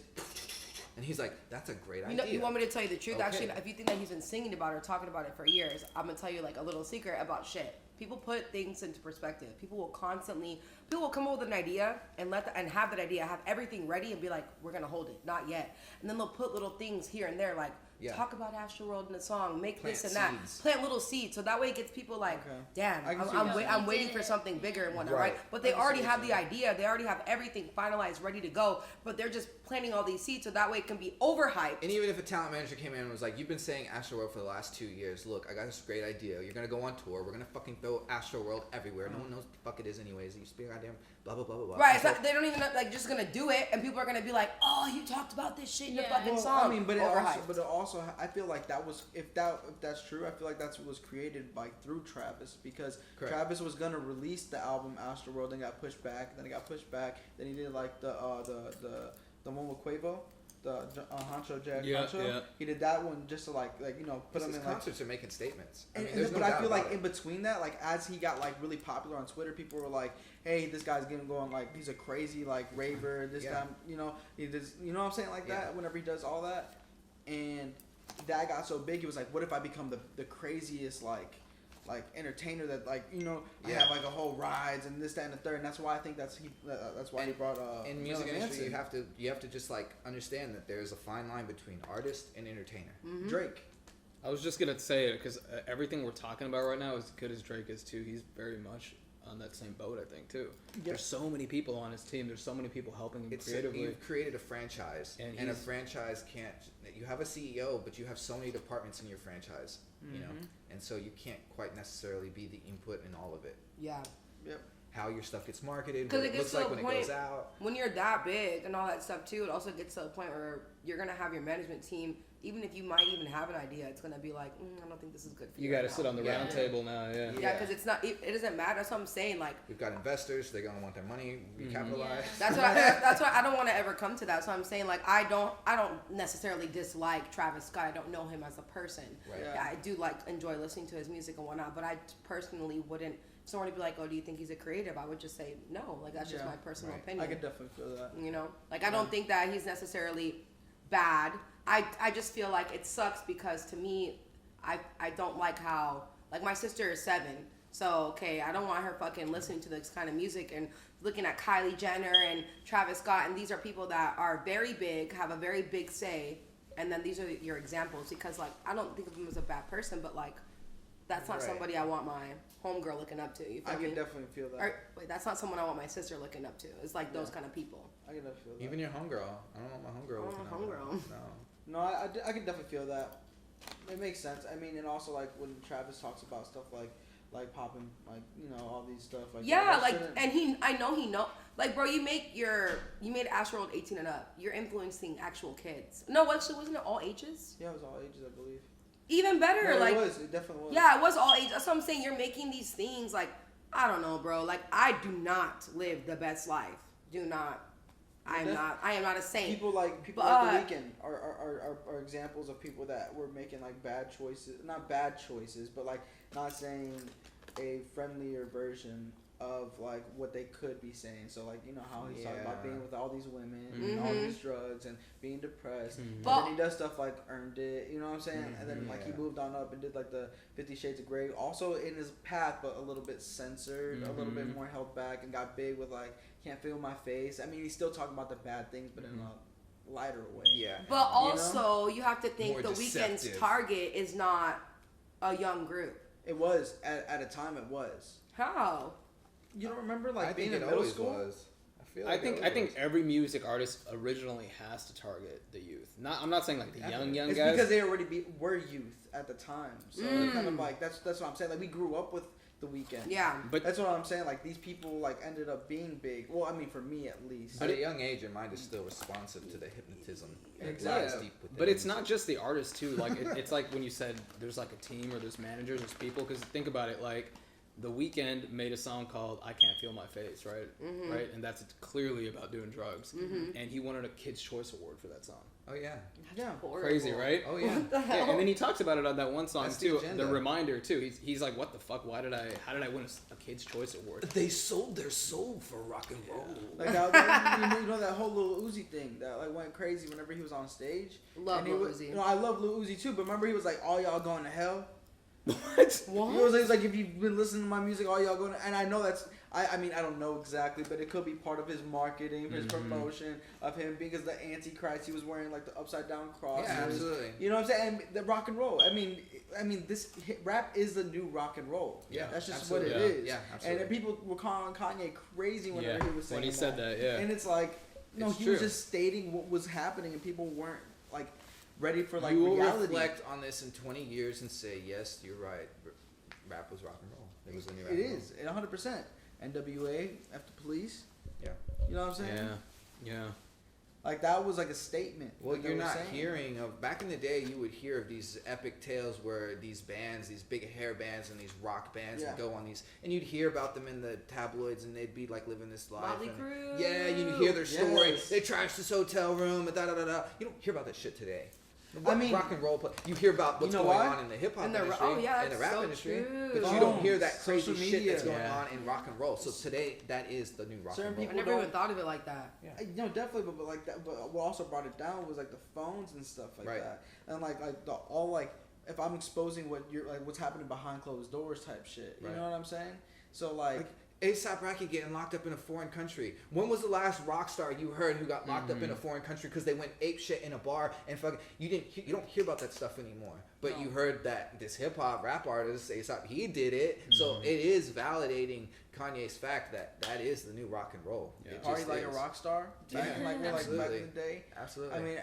Speaker 1: and he's like, that's a great
Speaker 2: You know,
Speaker 1: idea.
Speaker 2: you want me to tell you the truth?
Speaker 1: Okay.
Speaker 2: Actually, if you think that he's been singing about it or talking about it for years, I'm gonna tell you like a little secret about shit. People put things into perspective. People will come up with an idea and have that idea, have everything ready and be like, we're gonna hold it, not yet. And then they'll put little things here and there, like
Speaker 1: Yeah.
Speaker 2: talk about Astroworld in the song, make
Speaker 1: Plant
Speaker 2: this and that,
Speaker 1: seeds.
Speaker 2: plant little seeds, so that way it gets people like,
Speaker 3: Okay.
Speaker 2: damn,
Speaker 3: I can see
Speaker 2: I'm
Speaker 3: that.
Speaker 2: I'm
Speaker 4: He
Speaker 2: waiting
Speaker 4: did
Speaker 2: for
Speaker 4: it.
Speaker 2: something bigger and whatnot,
Speaker 1: Right.
Speaker 2: right? But they
Speaker 3: I can see
Speaker 2: already
Speaker 3: what
Speaker 2: have
Speaker 3: you're
Speaker 2: the
Speaker 3: saying.
Speaker 2: idea, they already have everything finalized, ready to go, but they're just planting all these seeds so that way it can be overhyped.
Speaker 1: And even if a talent manager came in and was like, you've been saying Astroworld for the last 2 years, look, I got this great idea. You're going to go on tour. We're going to fucking throw Astroworld everywhere. No one knows what the fuck it is anyways. You speak goddamn blah, blah, blah, blah, blah.
Speaker 2: Right,
Speaker 1: And
Speaker 2: it's
Speaker 1: so-
Speaker 2: not, they don't even know, like just gonna do it, and people are gonna be like, "Oh, you talked about this shit in the
Speaker 4: Yeah.
Speaker 2: fucking
Speaker 3: Well,
Speaker 2: song."
Speaker 3: I mean, but
Speaker 2: Overhyped.
Speaker 3: it also, I feel like that was if that's true, I feel like that's what was created by through Travis because
Speaker 1: Correct.
Speaker 3: Travis was gonna release the album Astroworld, then got pushed back, then it got pushed back, then he did like the one with Quavo, the Honcho Jack
Speaker 5: Yeah,
Speaker 3: Honcho.
Speaker 5: yeah.
Speaker 3: He did that one just to like put
Speaker 1: Because
Speaker 3: him
Speaker 1: his
Speaker 3: in like.
Speaker 1: concerts are making statements. I
Speaker 3: And,
Speaker 1: mean, there's no
Speaker 3: but I
Speaker 1: doubt
Speaker 3: feel like
Speaker 1: about
Speaker 3: in
Speaker 1: it.
Speaker 3: between that, like as he got like really popular on Twitter, people were like, "Hey, this guy's getting going like he's a crazy like raver." This
Speaker 1: Yeah.
Speaker 3: time, he does, what I'm saying like
Speaker 1: Yeah.
Speaker 3: that. Whenever he does all that, and that got so big, he was like, "What if I become the craziest like entertainer that I
Speaker 1: Yeah.
Speaker 3: have like a whole rides and this that and the third." And that's why I think that's why he brought
Speaker 1: In music
Speaker 3: Marilyn
Speaker 1: industry,
Speaker 3: Manson.
Speaker 1: you have to just like understand that there's a fine line between artist and entertainer.
Speaker 3: Drake.
Speaker 5: I was just gonna say it because everything we're talking about right now, as good as Drake is too, he's very much on that same boat. I think too. There's so many people on his team. There's so many people helping him creatively.
Speaker 1: You've created a franchise,
Speaker 5: And
Speaker 1: and a
Speaker 5: he's-
Speaker 1: franchise can't. You have a CEO, but you have so many departments in your franchise, you know, and so you can't quite necessarily be the input in all of it.
Speaker 2: Yeah,
Speaker 3: Yep.
Speaker 1: How your stuff gets marketed,
Speaker 2: 'Cause
Speaker 1: what
Speaker 2: it
Speaker 1: it
Speaker 2: gets
Speaker 1: looks
Speaker 2: to
Speaker 1: like
Speaker 2: a
Speaker 1: when it goes
Speaker 2: point-
Speaker 1: out.
Speaker 2: when you're that big and all that stuff too, it also gets to a point where you're gonna have your management team. Even if you might even have an idea, it's gonna be like, I don't think this is good for you.
Speaker 5: You got to
Speaker 2: right
Speaker 5: sit
Speaker 2: now.
Speaker 5: on the
Speaker 1: Yeah.
Speaker 5: round table now. Yeah.
Speaker 2: Yeah, because it's not. It doesn't matter. That's what I'm saying. Like
Speaker 1: We've got investors; they're gonna want their money recapitalized.
Speaker 4: Yeah.
Speaker 2: that's why I don't want to ever come to that. So I'm saying like I don't necessarily dislike Travis Scott. I don't know him as a person.
Speaker 1: Right.
Speaker 3: Yeah.
Speaker 2: Yeah, I do enjoy listening to his music and whatnot, but I personally wouldn't. If someone would be like, "Oh, do you think he's a creative?" I would just say no. Like that's just
Speaker 3: Yeah.
Speaker 2: my personal
Speaker 1: Right.
Speaker 2: opinion.
Speaker 3: I could definitely feel that.
Speaker 2: You know, like I don't think that he's necessarily bad. I just feel like it sucks because to me, I don't like how like my sister is 7, so okay, I don't want her fucking listening to this kind of music and looking at Kylie Jenner and Travis Scott, and these are people that are very big, have a very big say, and then these are your examples because like I don't think of him as a bad person, but like that's not
Speaker 1: Right.
Speaker 2: somebody I want my homegirl looking up to. You feel
Speaker 3: I
Speaker 2: me?
Speaker 3: can definitely feel that.
Speaker 2: Or, wait, that's not someone I want my sister looking up to. It's like those
Speaker 3: Yeah.
Speaker 2: kind of people.
Speaker 3: I can definitely feel that.
Speaker 1: Even your homegirl. I don't want my homegirl.
Speaker 2: I
Speaker 1: looking
Speaker 2: don't
Speaker 1: up
Speaker 2: want
Speaker 1: at
Speaker 2: homegirl.
Speaker 1: me. No.
Speaker 3: No, I can definitely feel that. It makes sense. I mean, and also like when Travis talks about stuff like popping, like all these stuff. Like
Speaker 2: Yeah,
Speaker 3: that
Speaker 2: like,
Speaker 3: shouldn't-
Speaker 2: and I know he know, like, bro, you made Astroworld 18 and up. You're influencing actual kids. No, actually, wasn't it all ages?
Speaker 3: yeah, it was all ages, I believe.
Speaker 2: Even better,
Speaker 3: No,
Speaker 2: like,
Speaker 3: it definitely was.
Speaker 2: yeah, it was all ages. That's what I'm saying. You're making these things, like, I don't know, bro. Like, I do not live the best life. Do not. I am not a saint.
Speaker 3: People like
Speaker 2: But-
Speaker 3: The Weeknd are examples of people that were making like bad choices. Not bad choices, but like not saying a friendlier version of like what they could be saying. So like how he's talking about
Speaker 1: Yeah.
Speaker 3: being with all these women and all
Speaker 2: Mhm.
Speaker 3: these drugs and being depressed. And
Speaker 2: But-
Speaker 3: then he does stuff like Earned It, you know what I'm saying? And then like he
Speaker 1: Yeah.
Speaker 3: moved on up and did like the 50 Shades of Grey. Also in his path, but a little bit censored, a little bit more held back, and got big with like Can't Feel My Face. I mean, he's still talking about the bad things, but in a lighter way.
Speaker 1: Yeah.
Speaker 2: But also, you have to think
Speaker 1: More
Speaker 2: the Weeknd's
Speaker 1: deceptive.
Speaker 2: target is not a young group.
Speaker 3: It was at a time. It was.
Speaker 2: How?
Speaker 3: You don't remember like
Speaker 1: I
Speaker 3: being
Speaker 1: think
Speaker 3: in
Speaker 1: it
Speaker 3: middle
Speaker 1: always
Speaker 3: school?
Speaker 1: was. I
Speaker 5: I think
Speaker 1: it was.
Speaker 5: every music artist originally has to target the youth. I'm not saying like the young
Speaker 3: It's
Speaker 5: guys.
Speaker 3: because they already were youth at the time, so it kind of like that's what I'm saying. Like we grew up with The Weeknd.
Speaker 2: Yeah.
Speaker 5: But
Speaker 3: That's what I'm saying. Like these people like ended up being big. Well, I mean for me at least.
Speaker 1: At a young age, your mind is still responsive to the hypnotism. that
Speaker 3: Exactly.
Speaker 1: lies deep within.
Speaker 5: But it's not just the artists too. Like it's like when you said there's like a team or there's managers, there's people. Because think about it, like The Weeknd made a song called "I Can't Feel My Face," right?
Speaker 2: Mm-hmm.
Speaker 5: Right, and that's clearly about doing drugs.
Speaker 2: Mm-hmm.
Speaker 5: And he wanted a Kids' Choice Award for that song.
Speaker 1: Oh yeah.
Speaker 3: Yeah.
Speaker 5: Crazy, right?
Speaker 1: Oh yeah.
Speaker 2: What the hell?
Speaker 5: Yeah, and then he talks about it on that one song
Speaker 1: That's the
Speaker 5: too.
Speaker 1: agenda.
Speaker 5: The Reminder too. He's like, "What the fuck? How did I win a Kids' Choice Award?"
Speaker 1: They sold their soul for rock and roll.
Speaker 3: Like that, you know that whole Lil Uzi thing that like went crazy whenever he was on stage.
Speaker 2: Love
Speaker 3: And he
Speaker 2: Lil
Speaker 3: was,
Speaker 2: Uzi.
Speaker 3: You know, I love Lil Uzi too, but remember he was like, "All y'all going to hell."
Speaker 5: What?
Speaker 2: What?
Speaker 3: He was like, "If you've been listening to my music, all y'all going to," and I know that's. I mean, I don't know exactly, but it could be part of his marketing, his promotion of him being as the Antichrist. He was wearing like the upside down cross.
Speaker 1: Yeah, absolutely.
Speaker 3: You know what I'm saying? And the rock and roll. I mean, this rap is the new rock and roll.
Speaker 1: Yeah,
Speaker 3: That's just
Speaker 1: absolutely.
Speaker 3: what it is.
Speaker 1: Yeah,
Speaker 3: And
Speaker 1: absolutely.
Speaker 3: then people were calling Kanye crazy whenever he was saying
Speaker 5: when he said that, yeah.
Speaker 3: And it's like, no,
Speaker 5: It's
Speaker 3: he
Speaker 5: true.
Speaker 3: was just stating what was happening, and people weren't like ready for like
Speaker 1: You will
Speaker 3: reality.
Speaker 1: reflect on this in 20 years and say, yes, you're right. Rap was rock and roll. It was the new rock
Speaker 3: It
Speaker 1: and roll.
Speaker 3: is 100%. NWA after Police.
Speaker 1: Yeah.
Speaker 3: You know what I'm saying?
Speaker 5: Yeah.
Speaker 3: Like that was like a statement.
Speaker 1: Well,
Speaker 3: that they
Speaker 1: you're
Speaker 3: were
Speaker 1: not
Speaker 3: saying.
Speaker 1: hearing of back in the day. You would hear of these epic tales where these bands, these big hair bands, and these rock bands would
Speaker 3: Yeah.
Speaker 1: go on these, and you'd hear about them in the tabloids, and they'd be like living this life.
Speaker 2: Motley
Speaker 1: and,
Speaker 2: Crue.
Speaker 1: yeah, you hear their story.
Speaker 3: Yes.
Speaker 1: They trashed this hotel room, and da da da da. You don't hear about that shit today.
Speaker 3: I mean,
Speaker 1: rock and roll. You hear about what's
Speaker 3: you know
Speaker 1: going
Speaker 3: why?
Speaker 1: on in the hip hop
Speaker 2: In the ra-
Speaker 1: industry,
Speaker 2: oh, yeah,
Speaker 1: in the
Speaker 2: that's
Speaker 1: rap
Speaker 2: so
Speaker 1: industry,
Speaker 2: true.
Speaker 1: but you don't hear that
Speaker 3: Social
Speaker 1: crazy shit that's
Speaker 3: media.
Speaker 1: going
Speaker 5: Yeah.
Speaker 1: on in rock and roll. So today, that is the new rock
Speaker 3: Certain
Speaker 1: and roll.
Speaker 2: I
Speaker 3: people
Speaker 2: never
Speaker 3: don't-
Speaker 2: even thought of it like that.
Speaker 3: No, definitely, but like that. But what also brought it down was like the phones and stuff like
Speaker 1: Right.
Speaker 3: that, and like the all like if I'm exposing what you're like what's happening behind closed doors type shit. You
Speaker 1: Right.
Speaker 3: know what I'm saying? So like
Speaker 1: A$AP Rocky getting locked up in a foreign country. When was the last rock star you heard who got locked up in a foreign country because they went ape shit in a bar and fucking you don't hear about that stuff anymore. But
Speaker 3: No.
Speaker 1: you heard that this hip hop rap artist A$AP, he did it. So it is validating Kanye's fact that that is the new rock and roll.
Speaker 5: Yeah.
Speaker 1: It
Speaker 3: party
Speaker 1: just
Speaker 3: like a
Speaker 1: is.
Speaker 3: rock star. Back
Speaker 1: Yeah,
Speaker 3: in, like back
Speaker 1: absolutely.
Speaker 3: in the day.
Speaker 1: Absolutely.
Speaker 3: I mean,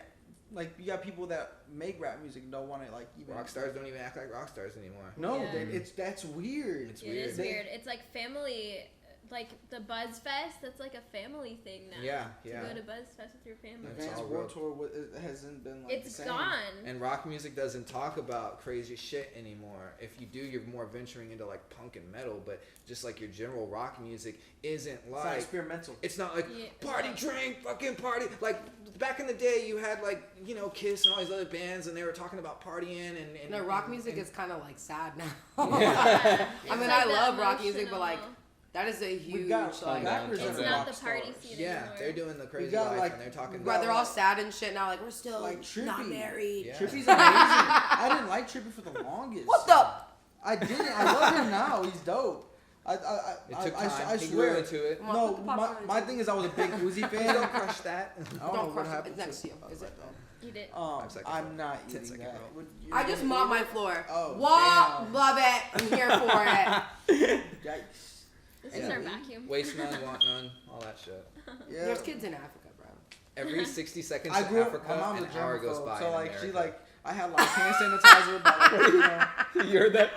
Speaker 3: like you got people that make rap music and don't want to like even
Speaker 1: rock stars don't even act like rock stars anymore.
Speaker 3: No,
Speaker 4: Yeah.
Speaker 3: that's weird.
Speaker 1: It's
Speaker 4: It
Speaker 1: weird.
Speaker 4: is weird. It's like family, like the Buzz Fest. That's like a family thing now.
Speaker 1: Yeah,
Speaker 4: To
Speaker 1: yeah.
Speaker 4: go to Buzz Fest with your family.
Speaker 1: It's
Speaker 3: Advanced
Speaker 1: all
Speaker 3: World
Speaker 1: real.
Speaker 3: Tour hasn't been like the
Speaker 4: It's
Speaker 3: same.
Speaker 4: gone.
Speaker 1: And rock music doesn't talk about crazy shit anymore. If you do, you're more venturing into like punk and metal, but just like your general rock music isn't
Speaker 3: It's not
Speaker 1: like
Speaker 3: experimental.
Speaker 1: it's not like
Speaker 4: Yeah.
Speaker 1: party, drink, fucking party. Like back in the day, you had like Kiss and all these other bands, and they were talking about partying and
Speaker 2: No, rock
Speaker 1: and-
Speaker 2: music
Speaker 1: and-
Speaker 2: is kind of like sad now.
Speaker 4: Yeah.
Speaker 2: I mean,
Speaker 4: It's
Speaker 2: I
Speaker 4: like
Speaker 2: love
Speaker 4: that
Speaker 2: rock music, but like
Speaker 4: emotional-
Speaker 2: that is a huge
Speaker 3: got
Speaker 2: like.
Speaker 3: rappers
Speaker 5: It's
Speaker 3: that are
Speaker 4: not
Speaker 3: rock
Speaker 4: the party
Speaker 3: stars.
Speaker 4: scene
Speaker 1: yeah,
Speaker 4: anymore.
Speaker 1: they're doing the crazy
Speaker 3: got,
Speaker 1: life,
Speaker 3: like,
Speaker 1: and they're talking
Speaker 2: Right,
Speaker 1: about
Speaker 2: they're all sad and shit now. Like we're still
Speaker 3: Like
Speaker 2: not
Speaker 3: Trippy.
Speaker 2: married.
Speaker 1: Yeah.
Speaker 3: Trippy's amazing. I didn't like Trippy for the longest.
Speaker 2: What the?
Speaker 3: I didn't. I love him now. He's dope.
Speaker 1: it took time.
Speaker 3: I
Speaker 1: he
Speaker 3: swear.
Speaker 1: grew into it.
Speaker 2: Come on,
Speaker 3: No,
Speaker 2: put the popcorn in
Speaker 3: my
Speaker 2: it.
Speaker 3: thing is I was a big Uzi
Speaker 1: Don't
Speaker 3: fan.
Speaker 1: crush that.
Speaker 3: I don't know
Speaker 2: Don't
Speaker 3: what
Speaker 2: crush it.
Speaker 3: happened
Speaker 2: It's next
Speaker 3: to
Speaker 2: to you. Is it?
Speaker 4: You did.
Speaker 1: 5 seconds.
Speaker 3: I'm not
Speaker 1: 10
Speaker 3: eating
Speaker 1: second
Speaker 3: that.
Speaker 1: roll.
Speaker 3: Would you
Speaker 2: I just
Speaker 3: eat
Speaker 2: mopped
Speaker 3: it?
Speaker 2: my floor.
Speaker 3: Oh,
Speaker 2: Wow,
Speaker 3: damn.
Speaker 2: love it. I'm here for it.
Speaker 3: Yikes.
Speaker 4: This is
Speaker 1: Yeah.
Speaker 4: our vacuum.
Speaker 1: Waste none, want none, all that shit.
Speaker 3: Yeah.
Speaker 2: There's kids in Africa, bro.
Speaker 1: Every 60 seconds
Speaker 3: I
Speaker 1: in
Speaker 3: grew up.
Speaker 1: Africa,
Speaker 3: My mom's a
Speaker 1: an hour goes
Speaker 3: germaphobe,
Speaker 1: by.
Speaker 3: so
Speaker 1: in
Speaker 3: like she
Speaker 1: America.
Speaker 3: like I had like hand sanitizer, but like,
Speaker 5: You heard that?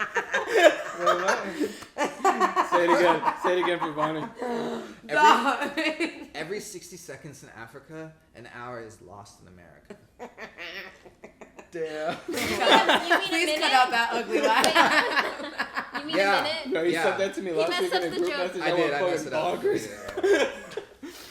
Speaker 5: Say it again. Say it again for Vanni.
Speaker 2: God.
Speaker 1: Every 60 seconds in Africa, an hour is lost in America.
Speaker 3: damn.
Speaker 4: You mean a
Speaker 2: Please
Speaker 4: minute?
Speaker 2: cut out that ugly laugh.
Speaker 4: You mean
Speaker 1: Yeah.
Speaker 4: a minute?
Speaker 5: No, you
Speaker 1: Yeah.
Speaker 5: said that to me last
Speaker 4: messed
Speaker 5: week in
Speaker 4: up
Speaker 5: a
Speaker 4: the
Speaker 5: group
Speaker 4: joke.
Speaker 5: message.
Speaker 1: I did. I
Speaker 5: went
Speaker 1: messed it up.
Speaker 5: bonkers.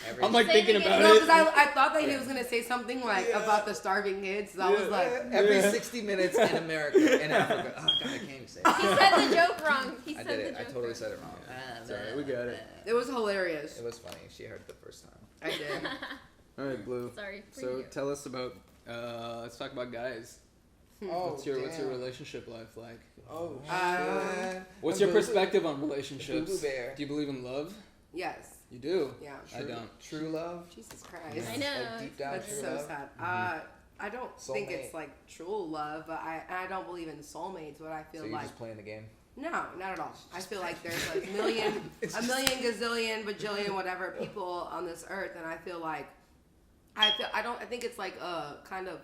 Speaker 1: Every-
Speaker 5: I'm like
Speaker 4: Say it
Speaker 5: thinking
Speaker 4: again.
Speaker 5: about
Speaker 2: No,
Speaker 5: it.
Speaker 2: because I thought that he was gonna say something like about the starving kids. So I was
Speaker 5: Yeah.
Speaker 2: like,
Speaker 1: every
Speaker 5: Yeah.
Speaker 1: 60 minutes in America, in Africa. Oh, God, I can't even say it.
Speaker 4: He said the joke wrong. He
Speaker 1: I
Speaker 4: said
Speaker 1: did
Speaker 4: the
Speaker 1: it.
Speaker 4: joke
Speaker 1: I totally
Speaker 4: wrong.
Speaker 1: said it wrong.
Speaker 5: Sorry, we got it.
Speaker 2: it was hilarious.
Speaker 1: It was funny. She heard it the first time.
Speaker 2: I did.
Speaker 5: All right, Blue.
Speaker 4: Sorry. For
Speaker 5: So
Speaker 4: you.
Speaker 5: tell us about. Let's talk about guys.
Speaker 3: Oh,
Speaker 5: What's your
Speaker 3: damn.
Speaker 5: relationship life like?
Speaker 3: Oh,
Speaker 5: What's
Speaker 1: I'm
Speaker 5: your
Speaker 1: Boo Boo.
Speaker 5: perspective on
Speaker 1: Boo
Speaker 5: relationships?
Speaker 1: Boo Bear.
Speaker 5: Do you believe in love?
Speaker 2: Yes.
Speaker 5: You do.
Speaker 2: Yeah.
Speaker 5: I don't.
Speaker 1: True love.
Speaker 2: Jesus Christ.
Speaker 4: I know.
Speaker 1: Like deep down
Speaker 2: That's
Speaker 1: true
Speaker 2: so
Speaker 1: love.
Speaker 2: sad. I don't think
Speaker 1: Soulmate.
Speaker 2: it's like true love, but I don't believe in soulmates. But I feel
Speaker 1: So you're
Speaker 2: like
Speaker 1: just playing the game.
Speaker 2: no, not at all. I feel like there's a million, gazillion, bajillion, whatever people on this earth, and I feel like I think it's like a kind of.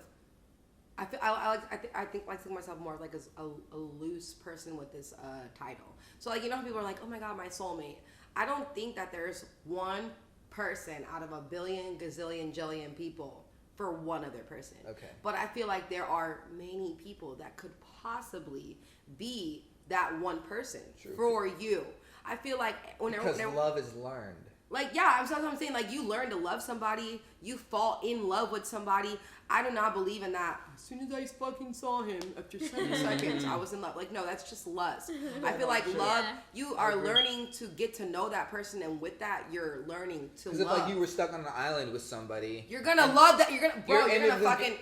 Speaker 2: I think myself more like as a loose person with this title. So like how people are like, oh my god, my soulmate. I don't think that there's one person out of a billion, gazillion, jillion people for one other person.
Speaker 1: Okay.
Speaker 2: But I feel like there are many people that could possibly be that one person
Speaker 1: True.
Speaker 2: for you. I feel like
Speaker 1: Because love is learned.
Speaker 2: like, yeah, I'm saying, like, you learn to love somebody, you fall in love with somebody. I do not believe in that. As soon as I fucking saw him, after 7 seconds, I was in love. Like, no, that's just lust. I feel like love, you are learning to get to know that person, and with that, you're learning to love.
Speaker 1: Because if, like, you were stuck on an island with somebody,
Speaker 2: you're gonna love that.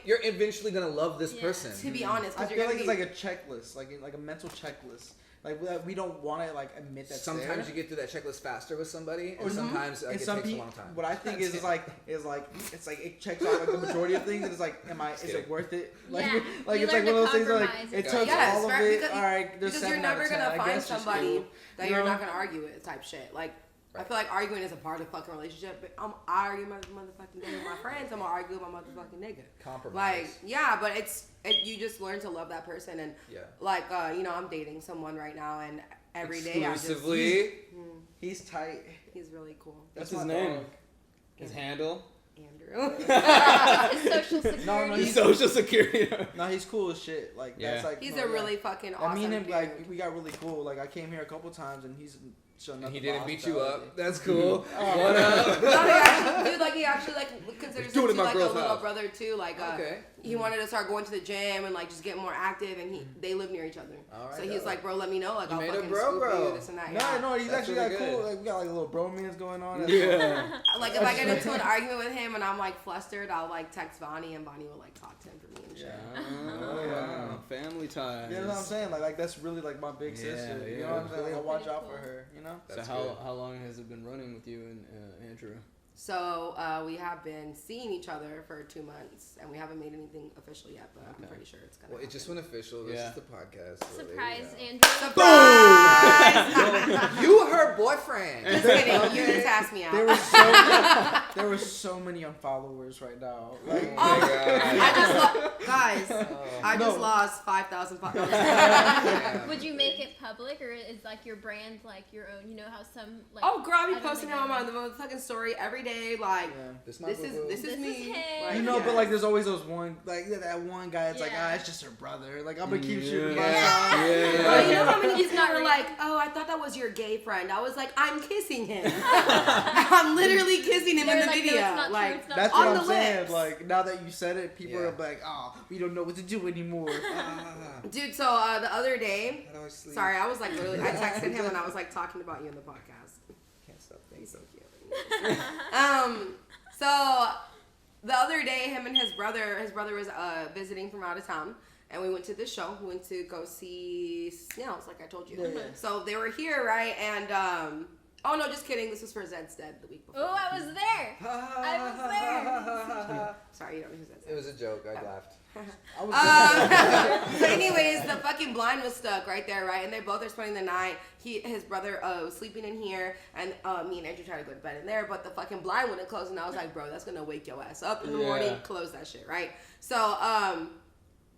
Speaker 2: You're
Speaker 1: eventually gonna love this person.
Speaker 2: To be honest,
Speaker 3: I
Speaker 2: because
Speaker 3: feel like it's like a checklist, like a mental checklist. Like we don't want to like admit that.
Speaker 1: Sometimes you get through that checklist faster with somebody, and sometimes it takes a long time.
Speaker 3: What I think is like it checks out like the majority of things, and it's like, is it worth it? Like,
Speaker 4: Yeah.
Speaker 3: like
Speaker 4: You
Speaker 3: it's like
Speaker 4: learn
Speaker 3: one of
Speaker 4: to
Speaker 3: those things like
Speaker 4: compromise.
Speaker 3: it took
Speaker 2: Yes,
Speaker 3: all of
Speaker 2: right,
Speaker 3: it.
Speaker 2: because-
Speaker 3: All right, there's
Speaker 2: because you're
Speaker 3: 7 out of
Speaker 2: never
Speaker 3: 10.
Speaker 2: gonna
Speaker 3: I
Speaker 2: find
Speaker 3: guess it's
Speaker 2: somebody
Speaker 3: cool.
Speaker 2: that
Speaker 3: You
Speaker 2: you're
Speaker 3: know?
Speaker 2: not gonna argue with type shit. Like, I feel like arguing is a part of fucking relationship. But I argue my motherfucking day with my friends. I'm gonna argue with my motherfucking nigga.
Speaker 1: Compromise.
Speaker 2: Like, yeah, but you just learn to love that person, and like, I'm dating someone right now, and every day
Speaker 1: exclusively.
Speaker 3: He's tight.
Speaker 2: he's really cool.
Speaker 5: What's
Speaker 3: That's
Speaker 5: his
Speaker 3: my
Speaker 5: name?
Speaker 3: dog.
Speaker 5: His handle?
Speaker 2: Andrew.
Speaker 4: His social security.
Speaker 3: No,
Speaker 5: His social security.
Speaker 3: No, he's cool as shit. Like
Speaker 5: Yeah.
Speaker 3: that's like
Speaker 2: He's
Speaker 3: no,
Speaker 2: a really fucking awesome
Speaker 3: I mean, him
Speaker 2: dude.
Speaker 3: like we got really cool. Like I came here a couple times, and he's shown
Speaker 1: And
Speaker 3: nothing
Speaker 1: he didn't
Speaker 3: but
Speaker 1: beat you
Speaker 3: hospitality.
Speaker 1: up. That's cool.
Speaker 3: Oh.
Speaker 1: What up?
Speaker 2: No, he actually like considers
Speaker 1: Do it
Speaker 2: him
Speaker 1: in
Speaker 2: to
Speaker 1: my
Speaker 2: like a
Speaker 1: girl's
Speaker 2: little
Speaker 1: house.
Speaker 2: brother too. Like,
Speaker 1: Okay.
Speaker 2: he wanted to start going to the gym and like just get more active, and they live near each other.
Speaker 1: All right,
Speaker 2: So he's like, bro, let me know. Like,
Speaker 1: You
Speaker 2: I'll
Speaker 1: made a
Speaker 2: fucking
Speaker 1: bro,
Speaker 2: scoop
Speaker 1: bro.
Speaker 2: you, this and that.
Speaker 3: No,
Speaker 2: Yeah.
Speaker 3: no, he's
Speaker 1: That's
Speaker 3: actually
Speaker 1: really
Speaker 3: got cool.
Speaker 1: good.
Speaker 3: Like we got like a little bromance going on. That's
Speaker 5: Yeah.
Speaker 2: Like if I get into an argument with him and I'm like flustered, I'll like text Vanni, and Vanni will like talk to him for me and shit.
Speaker 5: Oh, wow. Family ties.
Speaker 3: You know what I'm saying? Like that's really like my big sister. You
Speaker 5: yeah.
Speaker 3: know what I'm saying? Like I watch
Speaker 4: Pretty
Speaker 3: out for
Speaker 4: cool.
Speaker 3: her. You know?
Speaker 5: So
Speaker 1: That's
Speaker 5: how
Speaker 1: good.
Speaker 5: how long has it been running with you and Andrew?
Speaker 2: So we have been seeing each other for 2 months, and we haven't made anything official yet, but I'm pretty sure it's gonna.
Speaker 1: Well, it just went official. This
Speaker 5: Yeah.
Speaker 1: is the podcast. So there
Speaker 4: Surprise,
Speaker 1: you
Speaker 4: Andrew.
Speaker 1: go. You her boyfriend.
Speaker 2: Just kidding. You just asked me out.
Speaker 3: There were so many unfollowers right now.
Speaker 1: Oh
Speaker 3: Like,
Speaker 1: my god.
Speaker 2: I just guys. I just
Speaker 3: No.
Speaker 2: lost 5,000 followers.
Speaker 1: Yeah.
Speaker 4: Would you make it public, or is like your brand like your own? You know how some like.
Speaker 2: Oh, girl, I
Speaker 4: I
Speaker 2: be
Speaker 4: don't
Speaker 2: posting
Speaker 4: think
Speaker 2: him
Speaker 4: I
Speaker 2: on
Speaker 4: know.
Speaker 2: the motherfucking story every day. Like,
Speaker 3: yeah.
Speaker 1: This my
Speaker 2: this is
Speaker 1: boo-boo.
Speaker 2: this is
Speaker 4: This
Speaker 2: me.
Speaker 4: is him.
Speaker 2: Like,
Speaker 3: You know,
Speaker 2: yeah.
Speaker 3: but like there's always those one like that one guy that's like,
Speaker 4: Yeah.
Speaker 3: it's just her brother. Like I'm gonna keep
Speaker 5: Yeah.
Speaker 3: shooting my
Speaker 4: Yeah.
Speaker 3: shot.
Speaker 2: Well, you know how many
Speaker 4: He's
Speaker 2: people
Speaker 4: not
Speaker 2: were
Speaker 4: real.
Speaker 2: like, oh, I thought that was your gay friend. I was like, I'm kissing him. I'm literally kissing him
Speaker 4: They're
Speaker 2: in the
Speaker 4: like, no,
Speaker 2: video.
Speaker 4: it's not true,
Speaker 2: like,
Speaker 4: it's not
Speaker 3: That's
Speaker 4: true.
Speaker 3: what
Speaker 2: On
Speaker 3: I'm
Speaker 2: the
Speaker 3: saying.
Speaker 2: lips.
Speaker 3: Like now that you said it, people
Speaker 1: Yeah.
Speaker 3: are like, oh, we don't know what to do anymore.
Speaker 2: dude, so the other day,
Speaker 1: How do I sleep?
Speaker 2: sorry, I was like literally, I texted him and I was like talking about you in the podcast.
Speaker 1: Can't stop
Speaker 2: He's
Speaker 1: thinking.
Speaker 2: so cute. So the other day, him and his brother was visiting from out of town, and we went to this show. We went to go see Snails, like I told you.
Speaker 3: Yeah.
Speaker 2: So they were here, right? And oh no, just kidding. This was for Zed's Dead the week before.
Speaker 4: Oh, I was there. I was there.
Speaker 2: Sorry, you don't know who Zed's
Speaker 1: It was a joke. I laughed.
Speaker 3: I was
Speaker 2: So anyways, the fucking blind was stuck right there, right? And they both are spending the night. His brother was sleeping in here, and me and Andrew tried to go to bed in there, but the fucking blind wouldn't close, and I was like, bro, that's gonna wake your ass up in the morning.
Speaker 5: Yeah.
Speaker 2: Close that shit, right? So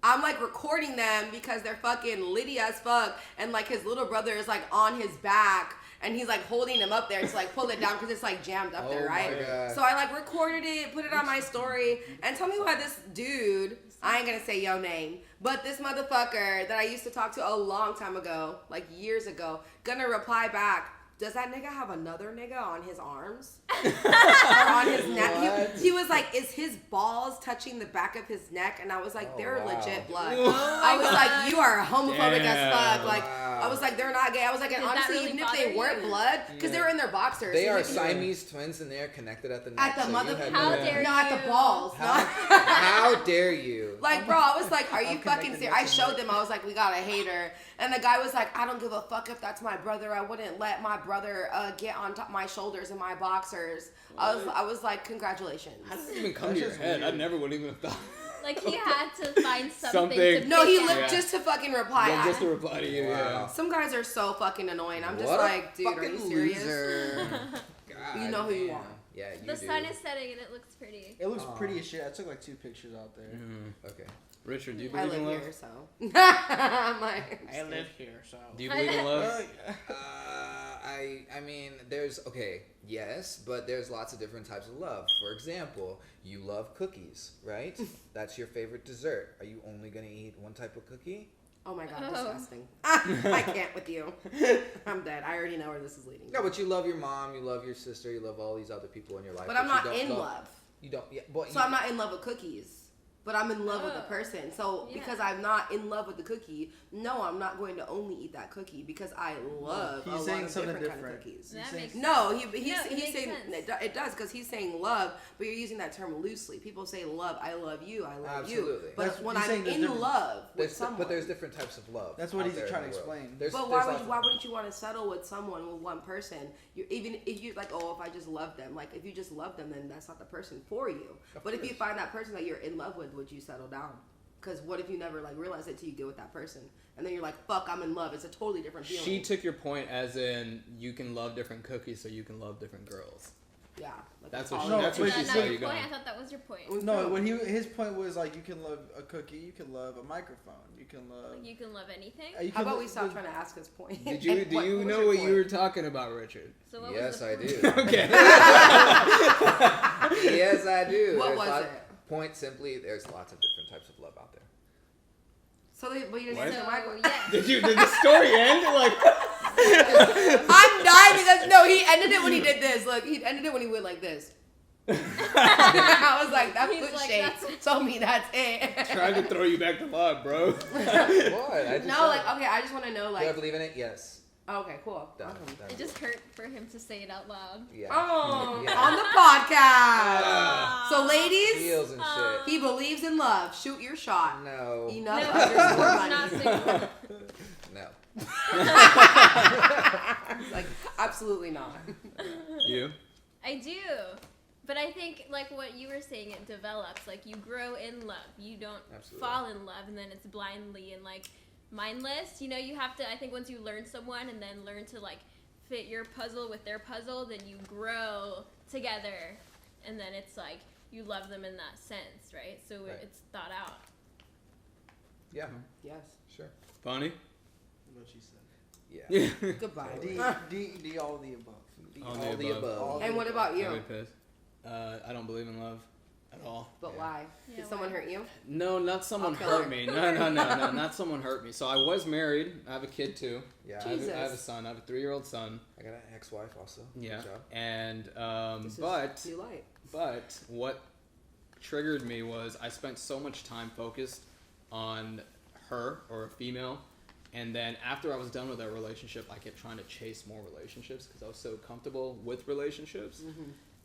Speaker 2: I'm like recording them because they're fucking litty as fuck, and like his little brother is like on his back. And he's like holding him up there to like pull it down because it's like jammed up there,
Speaker 1: Oh
Speaker 2: right?
Speaker 1: my God.
Speaker 2: So I like recorded it, put it on my story, and tell me why this dude, I ain't gonna say your name, but this motherfucker that I used to talk to a long time ago, like years ago, gonna reply back. Does that nigga have another nigga on his arms? Or on his neck? He was like, is his balls touching the back of his neck? And I was like,
Speaker 1: Oh,
Speaker 2: they're
Speaker 1: wow.
Speaker 2: legit blood.
Speaker 4: Oh
Speaker 2: I
Speaker 4: my
Speaker 2: was
Speaker 4: God.
Speaker 2: like, you are homophobic as fuck.
Speaker 5: Damn.
Speaker 2: Like,
Speaker 1: Wow.
Speaker 2: I was like, they're not gay. I was like, and
Speaker 4: Did that
Speaker 2: honestly,
Speaker 4: really
Speaker 2: even if
Speaker 4: bother
Speaker 2: they
Speaker 4: you?
Speaker 2: weren't blood, because they were in their boxers.
Speaker 1: They
Speaker 2: so
Speaker 1: are
Speaker 2: you can-
Speaker 1: Siamese twins, and they are connected at the neck.
Speaker 2: At the
Speaker 1: so you
Speaker 2: mother.
Speaker 1: had
Speaker 4: How
Speaker 1: no-
Speaker 4: dare
Speaker 2: No, at the
Speaker 4: you.
Speaker 2: balls.
Speaker 1: How,
Speaker 2: No.
Speaker 1: how dare you?
Speaker 2: Like, bro, I was like, are you
Speaker 3: I'm
Speaker 2: fucking
Speaker 3: connected
Speaker 2: serious? I
Speaker 3: to
Speaker 2: showed them. I was like, we got a hater. And the guy was like, I don't give a fuck if that's my brother. I wouldn't let my brother get on top of my shoulders in my boxers. I was like, congratulations.
Speaker 5: How did it even come
Speaker 3: That's
Speaker 5: to your
Speaker 3: just
Speaker 5: head? I
Speaker 3: weird.
Speaker 5: never would even have thought.
Speaker 4: Like he had to find something.
Speaker 5: Something.
Speaker 4: To
Speaker 2: No, he
Speaker 4: pick
Speaker 2: lived
Speaker 4: at.
Speaker 2: just to fucking reply.
Speaker 5: Yeah, just to reply to you.
Speaker 1: Wow.
Speaker 2: Some guys are so fucking annoying. I'm just
Speaker 1: What a
Speaker 2: like, dude, are
Speaker 1: fucking
Speaker 2: you serious?
Speaker 1: loser.
Speaker 2: You know who you
Speaker 1: damn.
Speaker 2: are.
Speaker 1: Yeah, you
Speaker 4: The
Speaker 1: do.
Speaker 4: sun is setting and it looks pretty.
Speaker 3: It looks
Speaker 1: Aw.
Speaker 3: pretty as shit. I took like 2 pictures out there.
Speaker 5: Yeah.
Speaker 1: Okay.
Speaker 5: Richard, do you
Speaker 2: I
Speaker 5: believe in
Speaker 2: live
Speaker 5: love?
Speaker 2: here, so. I'm like,
Speaker 3: here, so.
Speaker 5: Do you believe in love?
Speaker 1: I mean, there's yes, but there's lots of different types of love. For example, you love cookies, right? That's your favorite dessert. Are you only gonna eat one type of cookie?
Speaker 2: Oh my god, disgusting. I can't with you. I'm dead. I already know where this is leading.
Speaker 1: No, but you love your mom, you love your sister, you love all these other people in your life.
Speaker 2: But I'm not
Speaker 1: you don't
Speaker 2: in love.
Speaker 1: You don't. Yeah, but
Speaker 2: So I'm not in love with cookies. But I'm in love with the person. So because I'm not in love with the cookie, no, I'm not going to only eat that cookie because I love a lot of different kind of cookies.
Speaker 4: That makes sense.
Speaker 2: No, he's saying
Speaker 4: sense.
Speaker 2: it does because he's saying love, but you're using that term loosely. People say love, I love you, I love
Speaker 1: Absolutely.
Speaker 2: you. But
Speaker 3: That's-
Speaker 2: when
Speaker 3: he's
Speaker 2: I'm
Speaker 3: saying there's
Speaker 2: in
Speaker 3: different-
Speaker 2: love with someone,
Speaker 1: but there's different types of love.
Speaker 3: That's what
Speaker 1: out
Speaker 3: he's
Speaker 1: there in
Speaker 3: trying to
Speaker 1: the world.
Speaker 3: explain.
Speaker 1: There's-
Speaker 2: but
Speaker 1: there's lots of-
Speaker 2: why wouldn't you want to settle with someone, with one person? Even if you like, oh, if I just love them, like if you just love them, then that's not the person for you. But if you find that person that you're in love with, would you settle down? Because what if you never like realize it till you get with that person, and then you're like, fuck, I'm in love. It's a totally different feeling.
Speaker 5: She took your point as in you can love different cookies, so you can love different girls.
Speaker 2: Yeah, like
Speaker 5: That's
Speaker 2: all
Speaker 5: what she.
Speaker 3: No,
Speaker 5: That's
Speaker 3: but
Speaker 5: what
Speaker 4: Is
Speaker 5: she
Speaker 4: that
Speaker 5: saw
Speaker 4: not
Speaker 5: you
Speaker 4: your point?
Speaker 5: going.
Speaker 4: I thought that was your point.
Speaker 3: No, when his point was like you can love a cookie, you can love a microphone, you can love.
Speaker 4: Like, you can love anything.
Speaker 3: You
Speaker 2: How
Speaker 3: can
Speaker 2: about
Speaker 3: lo-
Speaker 2: we stop trying to ask his point?
Speaker 5: Did you
Speaker 2: And
Speaker 5: do you
Speaker 2: was
Speaker 5: know
Speaker 2: your
Speaker 5: what
Speaker 2: point?
Speaker 5: you were talking about, Richard?
Speaker 4: So what
Speaker 1: Yes,
Speaker 4: was the
Speaker 1: I
Speaker 4: point?
Speaker 1: do.
Speaker 5: Okay.
Speaker 1: Yes, I do.
Speaker 2: What
Speaker 1: There's
Speaker 2: was
Speaker 1: lots-
Speaker 2: it?
Speaker 1: Point simply, there's lots of different types of love out there.
Speaker 2: So, but you didn't
Speaker 5: What?
Speaker 2: answer my question.
Speaker 4: yeah.
Speaker 5: Did the story end? Like
Speaker 2: I'm dying because no, he ended it when he did this. Look, he ended it when he went like this. I was like, that
Speaker 4: He's
Speaker 2: foot
Speaker 4: like,
Speaker 2: shake
Speaker 4: that's-
Speaker 2: told me that's it.
Speaker 5: trying to throw you back to love, bro.
Speaker 1: What? I just
Speaker 2: No,
Speaker 1: said
Speaker 2: like
Speaker 1: it.
Speaker 2: okay, I just want to know
Speaker 1: Do I
Speaker 2: like.
Speaker 1: believe in it? Yes.
Speaker 2: Okay, cool.
Speaker 1: Done.
Speaker 2: Awesome.
Speaker 1: Done.
Speaker 4: It just hurt for him to say it out loud.
Speaker 1: Yeah.
Speaker 2: Oh,
Speaker 1: Yeah.
Speaker 2: on the podcast. So, ladies,
Speaker 1: Feels and shit.
Speaker 2: he believes in love. Shoot your shot.
Speaker 1: No.
Speaker 2: Enough
Speaker 4: No,
Speaker 2: underscore
Speaker 4: he's
Speaker 2: money.
Speaker 4: not single.
Speaker 1: No.
Speaker 2: Like, absolutely not.
Speaker 5: You?
Speaker 4: I do. But I think, like what you were saying, it develops. Like, you grow in love. You don't
Speaker 1: Absolutely.
Speaker 4: fall in love, and then it's blindly and, like, mindless. You know, you have to, I think once you learn someone and then learn to, like, fit your puzzle with their puzzle, then you grow together. And then it's, like, you love them in that sense, right? So
Speaker 1: Right.
Speaker 4: it's thought out.
Speaker 1: Yeah.
Speaker 2: Yes.
Speaker 1: Sure.
Speaker 5: Funny?
Speaker 3: What she said.
Speaker 1: Yeah.
Speaker 5: Yeah.
Speaker 2: Goodbye.
Speaker 3: D all the above.
Speaker 5: All the above.
Speaker 1: All
Speaker 2: And
Speaker 1: the
Speaker 2: what
Speaker 1: above.
Speaker 2: about you?
Speaker 5: I would piss. I don't believe in love at all.
Speaker 2: But
Speaker 1: Yeah.
Speaker 2: why?
Speaker 4: Yeah,
Speaker 2: Did someone
Speaker 4: why?
Speaker 2: hurt you?
Speaker 5: No, not someone
Speaker 2: Okay.
Speaker 5: hurt me. No, not someone hurt me. So I was married. I have a kid too.
Speaker 1: Yeah.
Speaker 5: I have,
Speaker 2: Jesus.
Speaker 5: I have a son. I have a 3-year-old son.
Speaker 1: I got an ex-wife also.
Speaker 5: Yeah.
Speaker 1: Good job.
Speaker 5: And
Speaker 2: This is
Speaker 5: but
Speaker 2: new light.
Speaker 5: But what triggered me was I spent so much time focused on her or a female, and then after I was done with that relationship, I kept trying to chase more relationships because I was so comfortable with relationships.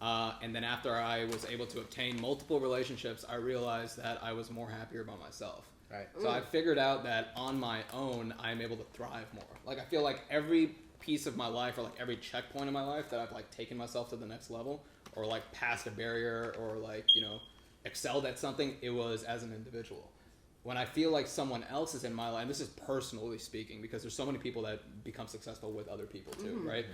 Speaker 5: And then after I was able to obtain multiple relationships, I realized that I was more happier by myself.
Speaker 1: Right.
Speaker 5: So I figured out that on my own, I'm able to thrive more. Like I feel like every piece of my life or like every checkpoint in my life that I've like taken myself to the next level or like passed a barrier or like, you know, excelled at something, it was as an individual. When I feel like someone else is in my life, and this is personally speaking, because there's so many people that become successful with other people too, right?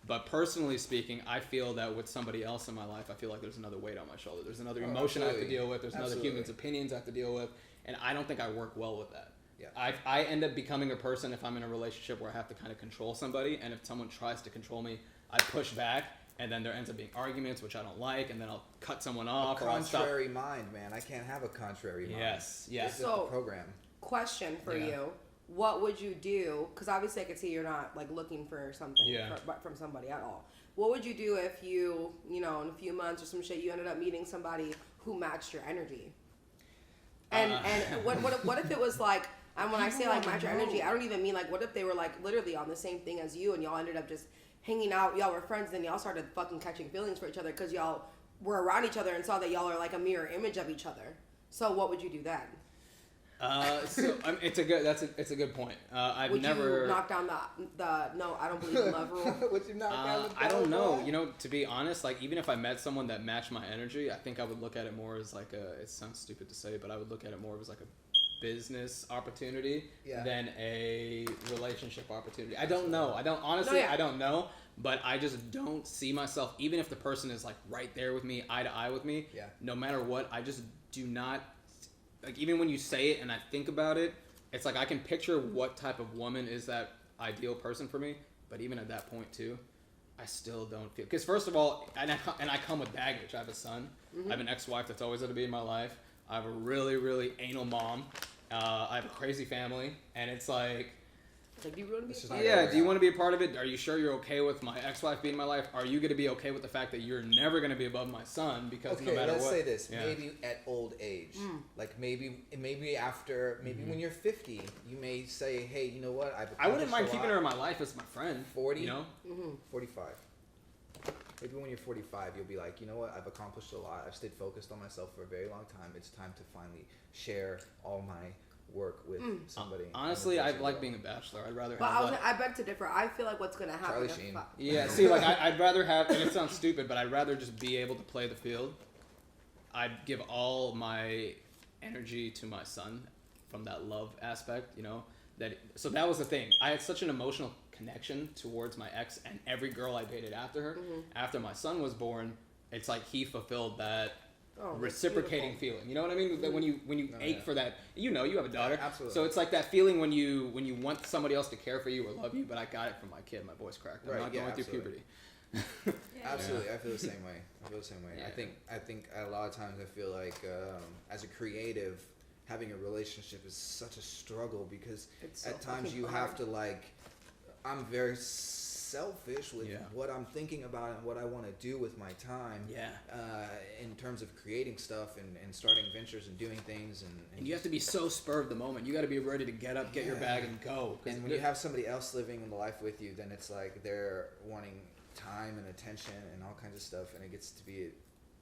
Speaker 5: But personally speaking, I feel that with somebody else in my life, I feel like there's another weight on my shoulder. There's another emotion I have to
Speaker 1: absolutely.
Speaker 5: deal with. There's another
Speaker 1: Absolutely.
Speaker 5: human's opinions I have to deal with. And I don't think I work well with that.
Speaker 1: Yeah.
Speaker 5: I end up becoming a person if I'm in a relationship where I have to kind of control somebody. And if someone tries to control me, I push back. And then there ends up being arguments, which I don't like. And then I'll cut someone off.
Speaker 1: A
Speaker 5: or I'll stop.
Speaker 1: contrary mind, man. I can't have a contrary mind.
Speaker 5: Yes, yes.
Speaker 1: This is the program.
Speaker 2: Question for
Speaker 5: Yeah.
Speaker 2: you. What would you do? Because obviously I could see you're not like looking for something
Speaker 5: Yeah.
Speaker 2: from somebody at all. What would you do if you know, in a few months or some shit, you ended up meeting somebody who matched your energy? And what if it was like, and when I say like match your energy, I don't even mean like, what if they were like literally on the same thing as you and y'all ended up just hanging out, y'all were friends, then y'all started fucking catching feelings for each other because y'all were around each other and saw that y'all are like a mirror image of each other. So what would you do then?
Speaker 5: It's a good point. I've
Speaker 2: Would
Speaker 5: never.
Speaker 2: you knock down the no, I don't believe in love rule?
Speaker 1: Would you knock down the
Speaker 5: I don't know.
Speaker 1: door?
Speaker 5: You know, to be honest, like even if I met someone that matched my energy, I think I would look at it more as like a. It sounds stupid to say, but I would look at it more as like a business opportunity than a relationship opportunity. I don't know. I don't honestly. I don't know. But I just don't see myself, even if the person is like right there with me, eye to eye with me.
Speaker 1: Yeah.
Speaker 5: No matter what, I just do not. Like even when you say it and I think about it, it's like I can picture what type of woman is that ideal person for me. But even at that point too, I still don't feel. Because first of all, and I come with baggage. I have a son. I have an ex-wife that's always going to be in my life. I have a really, really anal mom. I have a crazy family, and it's like,
Speaker 2: Like, do you really
Speaker 1: This is
Speaker 2: be
Speaker 1: not
Speaker 5: yeah,
Speaker 1: gonna
Speaker 5: do you
Speaker 1: work
Speaker 5: want to be a part of it? Are you sure you're okay with my ex-wife being in my life? Are you going to be okay with the fact that you're never going to be above my son? Because
Speaker 1: Okay,
Speaker 5: no matter
Speaker 1: let's
Speaker 5: what.
Speaker 1: say this.
Speaker 5: Yeah.
Speaker 1: Maybe at old age, like maybe after, maybe
Speaker 5: Mm-hmm.
Speaker 1: when you're 50, you may say, hey, you know what?
Speaker 5: I wouldn't
Speaker 1: accomplished
Speaker 5: mind
Speaker 1: a
Speaker 5: keeping
Speaker 1: lot.
Speaker 5: her in my life as my friend.
Speaker 1: 40?
Speaker 5: You know?
Speaker 1: 45. Maybe when you're 45, you'll be like, you know what? I've accomplished a lot. I've stayed focused on myself for a very long time. It's time to finally share all my work with somebody.
Speaker 5: Honestly, I like being a bachelor. I'd rather
Speaker 2: But
Speaker 5: have
Speaker 2: I beg to differ. I feel like what's gonna happen.
Speaker 1: Charlie
Speaker 2: if-
Speaker 1: Sheen.
Speaker 5: Yeah, see, like, I'd rather have, and it sounds stupid, but I'd rather just be able to play the field. I'd give all my energy to my son from that love aspect, you know? So that was the thing. I had such an emotional connection towards my ex and every girl I dated after her. After my son was born, it's like he fulfilled that
Speaker 2: Oh, that's
Speaker 5: reciprocating
Speaker 2: beautiful.
Speaker 5: feeling. You know what I mean? That when you ache
Speaker 1: yeah.
Speaker 5: for that, you know, you have a daughter.
Speaker 1: Yeah, absolutely.
Speaker 5: So it's like that feeling when you want somebody else to care for you or love you, but I got it from my kid. My voice cracked. I'm
Speaker 1: Right,
Speaker 5: not
Speaker 1: yeah,
Speaker 5: going through
Speaker 1: absolutely.
Speaker 5: puberty.
Speaker 1: Absolutely, I feel the same way.
Speaker 5: Yeah.
Speaker 1: I think a lot of times I feel like as a creative, having a relationship is such a struggle because
Speaker 2: It's so
Speaker 1: at times
Speaker 2: fucking
Speaker 1: you
Speaker 2: hard.
Speaker 1: have to like. I'm very selfish with
Speaker 5: Yeah.
Speaker 1: what I'm thinking about and what I want to do with my time.
Speaker 5: Yeah.
Speaker 1: In terms of creating stuff and starting ventures and doing things
Speaker 5: And you have to be so spur of the moment. You got to be ready to get up, get your bag, and go. 'Cause
Speaker 1: And when you have somebody else living in the life with you, then it's like they're wanting time and attention and all kinds of stuff, and it gets to be,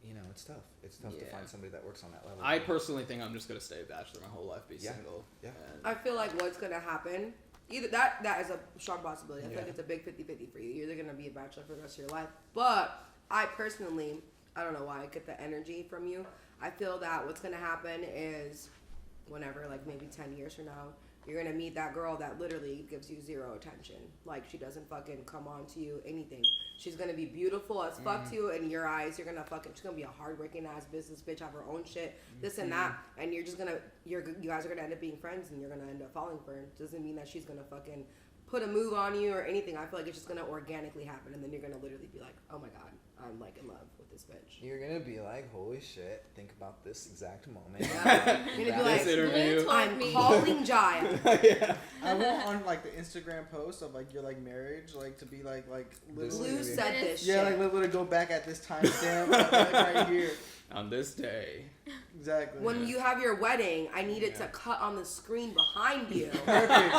Speaker 1: you know, it's tough. It's tough to
Speaker 5: Yeah.
Speaker 1: find somebody that works on that level.
Speaker 5: I personally think I'm just gonna stay a bachelor my whole life, be
Speaker 1: Yeah.
Speaker 5: single.
Speaker 1: Yeah.
Speaker 5: And
Speaker 2: I feel like what's gonna happen. Either that is a strong possibility. I feel
Speaker 1: Yeah.
Speaker 2: like it's a big 50-50 for you. You're either gonna be a bachelor for the rest of your life. But I personally, I don't know why I get the energy from you. I feel that what's gonna happen is whenever, like maybe 10 years from now, you're gonna meet that girl that literally gives you zero attention. Like she doesn't fucking come on to you, anything. She's gonna be beautiful as fuck to you in your eyes. You're gonna fucking, she's gonna be a hardworking ass business bitch, have her own shit, this and that, and you're just gonna, you guys are gonna end up being friends, and you're gonna end up falling for her. Doesn't mean that she's gonna fucking put a move on you or anything. I feel like it's just gonna organically happen, and then you're gonna literally be like, oh my god, I'm like in love with this bitch.
Speaker 1: You're gonna be like, holy shit! Think about this exact moment.
Speaker 2: Yeah. You're gonna be
Speaker 5: This
Speaker 2: like,
Speaker 5: interview.
Speaker 4: Blue told
Speaker 2: I'm
Speaker 4: me.
Speaker 2: calling Jaya.
Speaker 5: yeah.
Speaker 3: I want on like the Instagram post of like your like marriage, like to be like literally.
Speaker 2: Blue said this
Speaker 3: Yeah,
Speaker 2: shit.
Speaker 3: like literally go back at this timestamp like right here.
Speaker 5: On this day.
Speaker 3: Exactly.
Speaker 2: When you have your wedding, I need it to cut on the screen behind you.
Speaker 3: Perfect.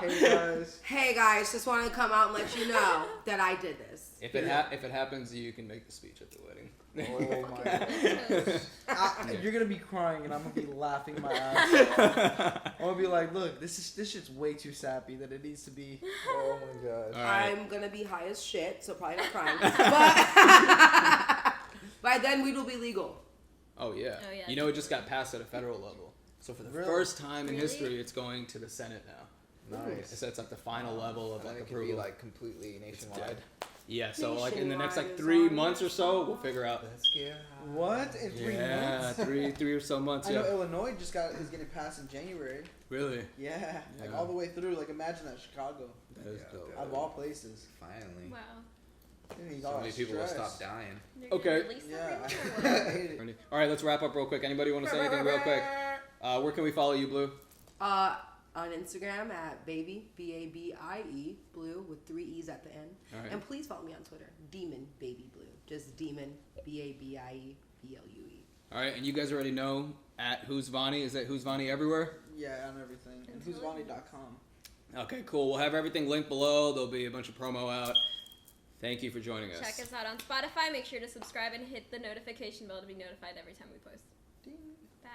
Speaker 3: Hey guys.
Speaker 2: Hey guys, just wanted to come out and let you know that I did this.
Speaker 5: If it happens, you can make the speech at the wedding.
Speaker 1: Oh my god.
Speaker 3: You're gonna be crying and I'm gonna be laughing my ass off. I'm gonna be like, look, this shit's way too sappy that it needs to be.
Speaker 1: Oh my god.
Speaker 5: All right.
Speaker 2: I'm gonna be high as shit, so probably not crying. But by then we will be legal.
Speaker 5: Oh yeah.
Speaker 4: Oh, yeah.
Speaker 5: You know, it just got passed at a federal level. So for the
Speaker 3: Really?
Speaker 5: first time in
Speaker 4: Really?
Speaker 5: history, it's going to the Senate now.
Speaker 1: Nice.
Speaker 5: So it's like the final level of
Speaker 1: And then
Speaker 5: like
Speaker 1: it could be
Speaker 5: approval.
Speaker 1: like completely
Speaker 5: It's
Speaker 1: nationwide.
Speaker 5: dead. Yeah. So like in the next like
Speaker 2: Nationwide
Speaker 5: 3
Speaker 2: is
Speaker 5: months or
Speaker 2: on
Speaker 5: so,
Speaker 2: your
Speaker 5: we'll figure out.
Speaker 1: Let's get high.
Speaker 3: What? In 3
Speaker 5: Yeah,
Speaker 3: months?
Speaker 5: three or so months.
Speaker 3: I know
Speaker 5: Yeah.
Speaker 3: Illinois is getting passed in January.
Speaker 5: Really.
Speaker 3: Yeah, like
Speaker 5: Yeah.
Speaker 3: all the way through. Like imagine that Chicago,
Speaker 5: That is
Speaker 1: Yeah,
Speaker 5: dope.
Speaker 3: out of all places.
Speaker 1: Finally.
Speaker 4: Wow.
Speaker 3: You
Speaker 1: So
Speaker 3: got
Speaker 1: many people will
Speaker 3: stress.
Speaker 1: stop dying.
Speaker 4: You're
Speaker 5: Okay.
Speaker 4: Gonna release
Speaker 3: Yeah,
Speaker 4: everyone
Speaker 3: I
Speaker 4: or what?
Speaker 3: hate it.
Speaker 5: All right, let's wrap up real quick. Anybody want to say anything real quick? Where can we follow you, Blue?
Speaker 2: On Instagram at baby BABIE blue with 3 E's at the end.
Speaker 5: All right.
Speaker 2: And please follow me on Twitter, Demon Baby Blue. Just Demon BABIE BLUE.
Speaker 5: All right, and you guys already know at Who's Vanni. Is that Who's Vanni everywhere?
Speaker 3: Yeah, on everything. And who'svani.com.
Speaker 5: Okay, cool. We'll have everything linked below. There'll be a bunch of promo out. Thank you for joining us.
Speaker 4: Check us out on Spotify. Make sure to subscribe and hit the notification bell to be notified every time we post. Bye.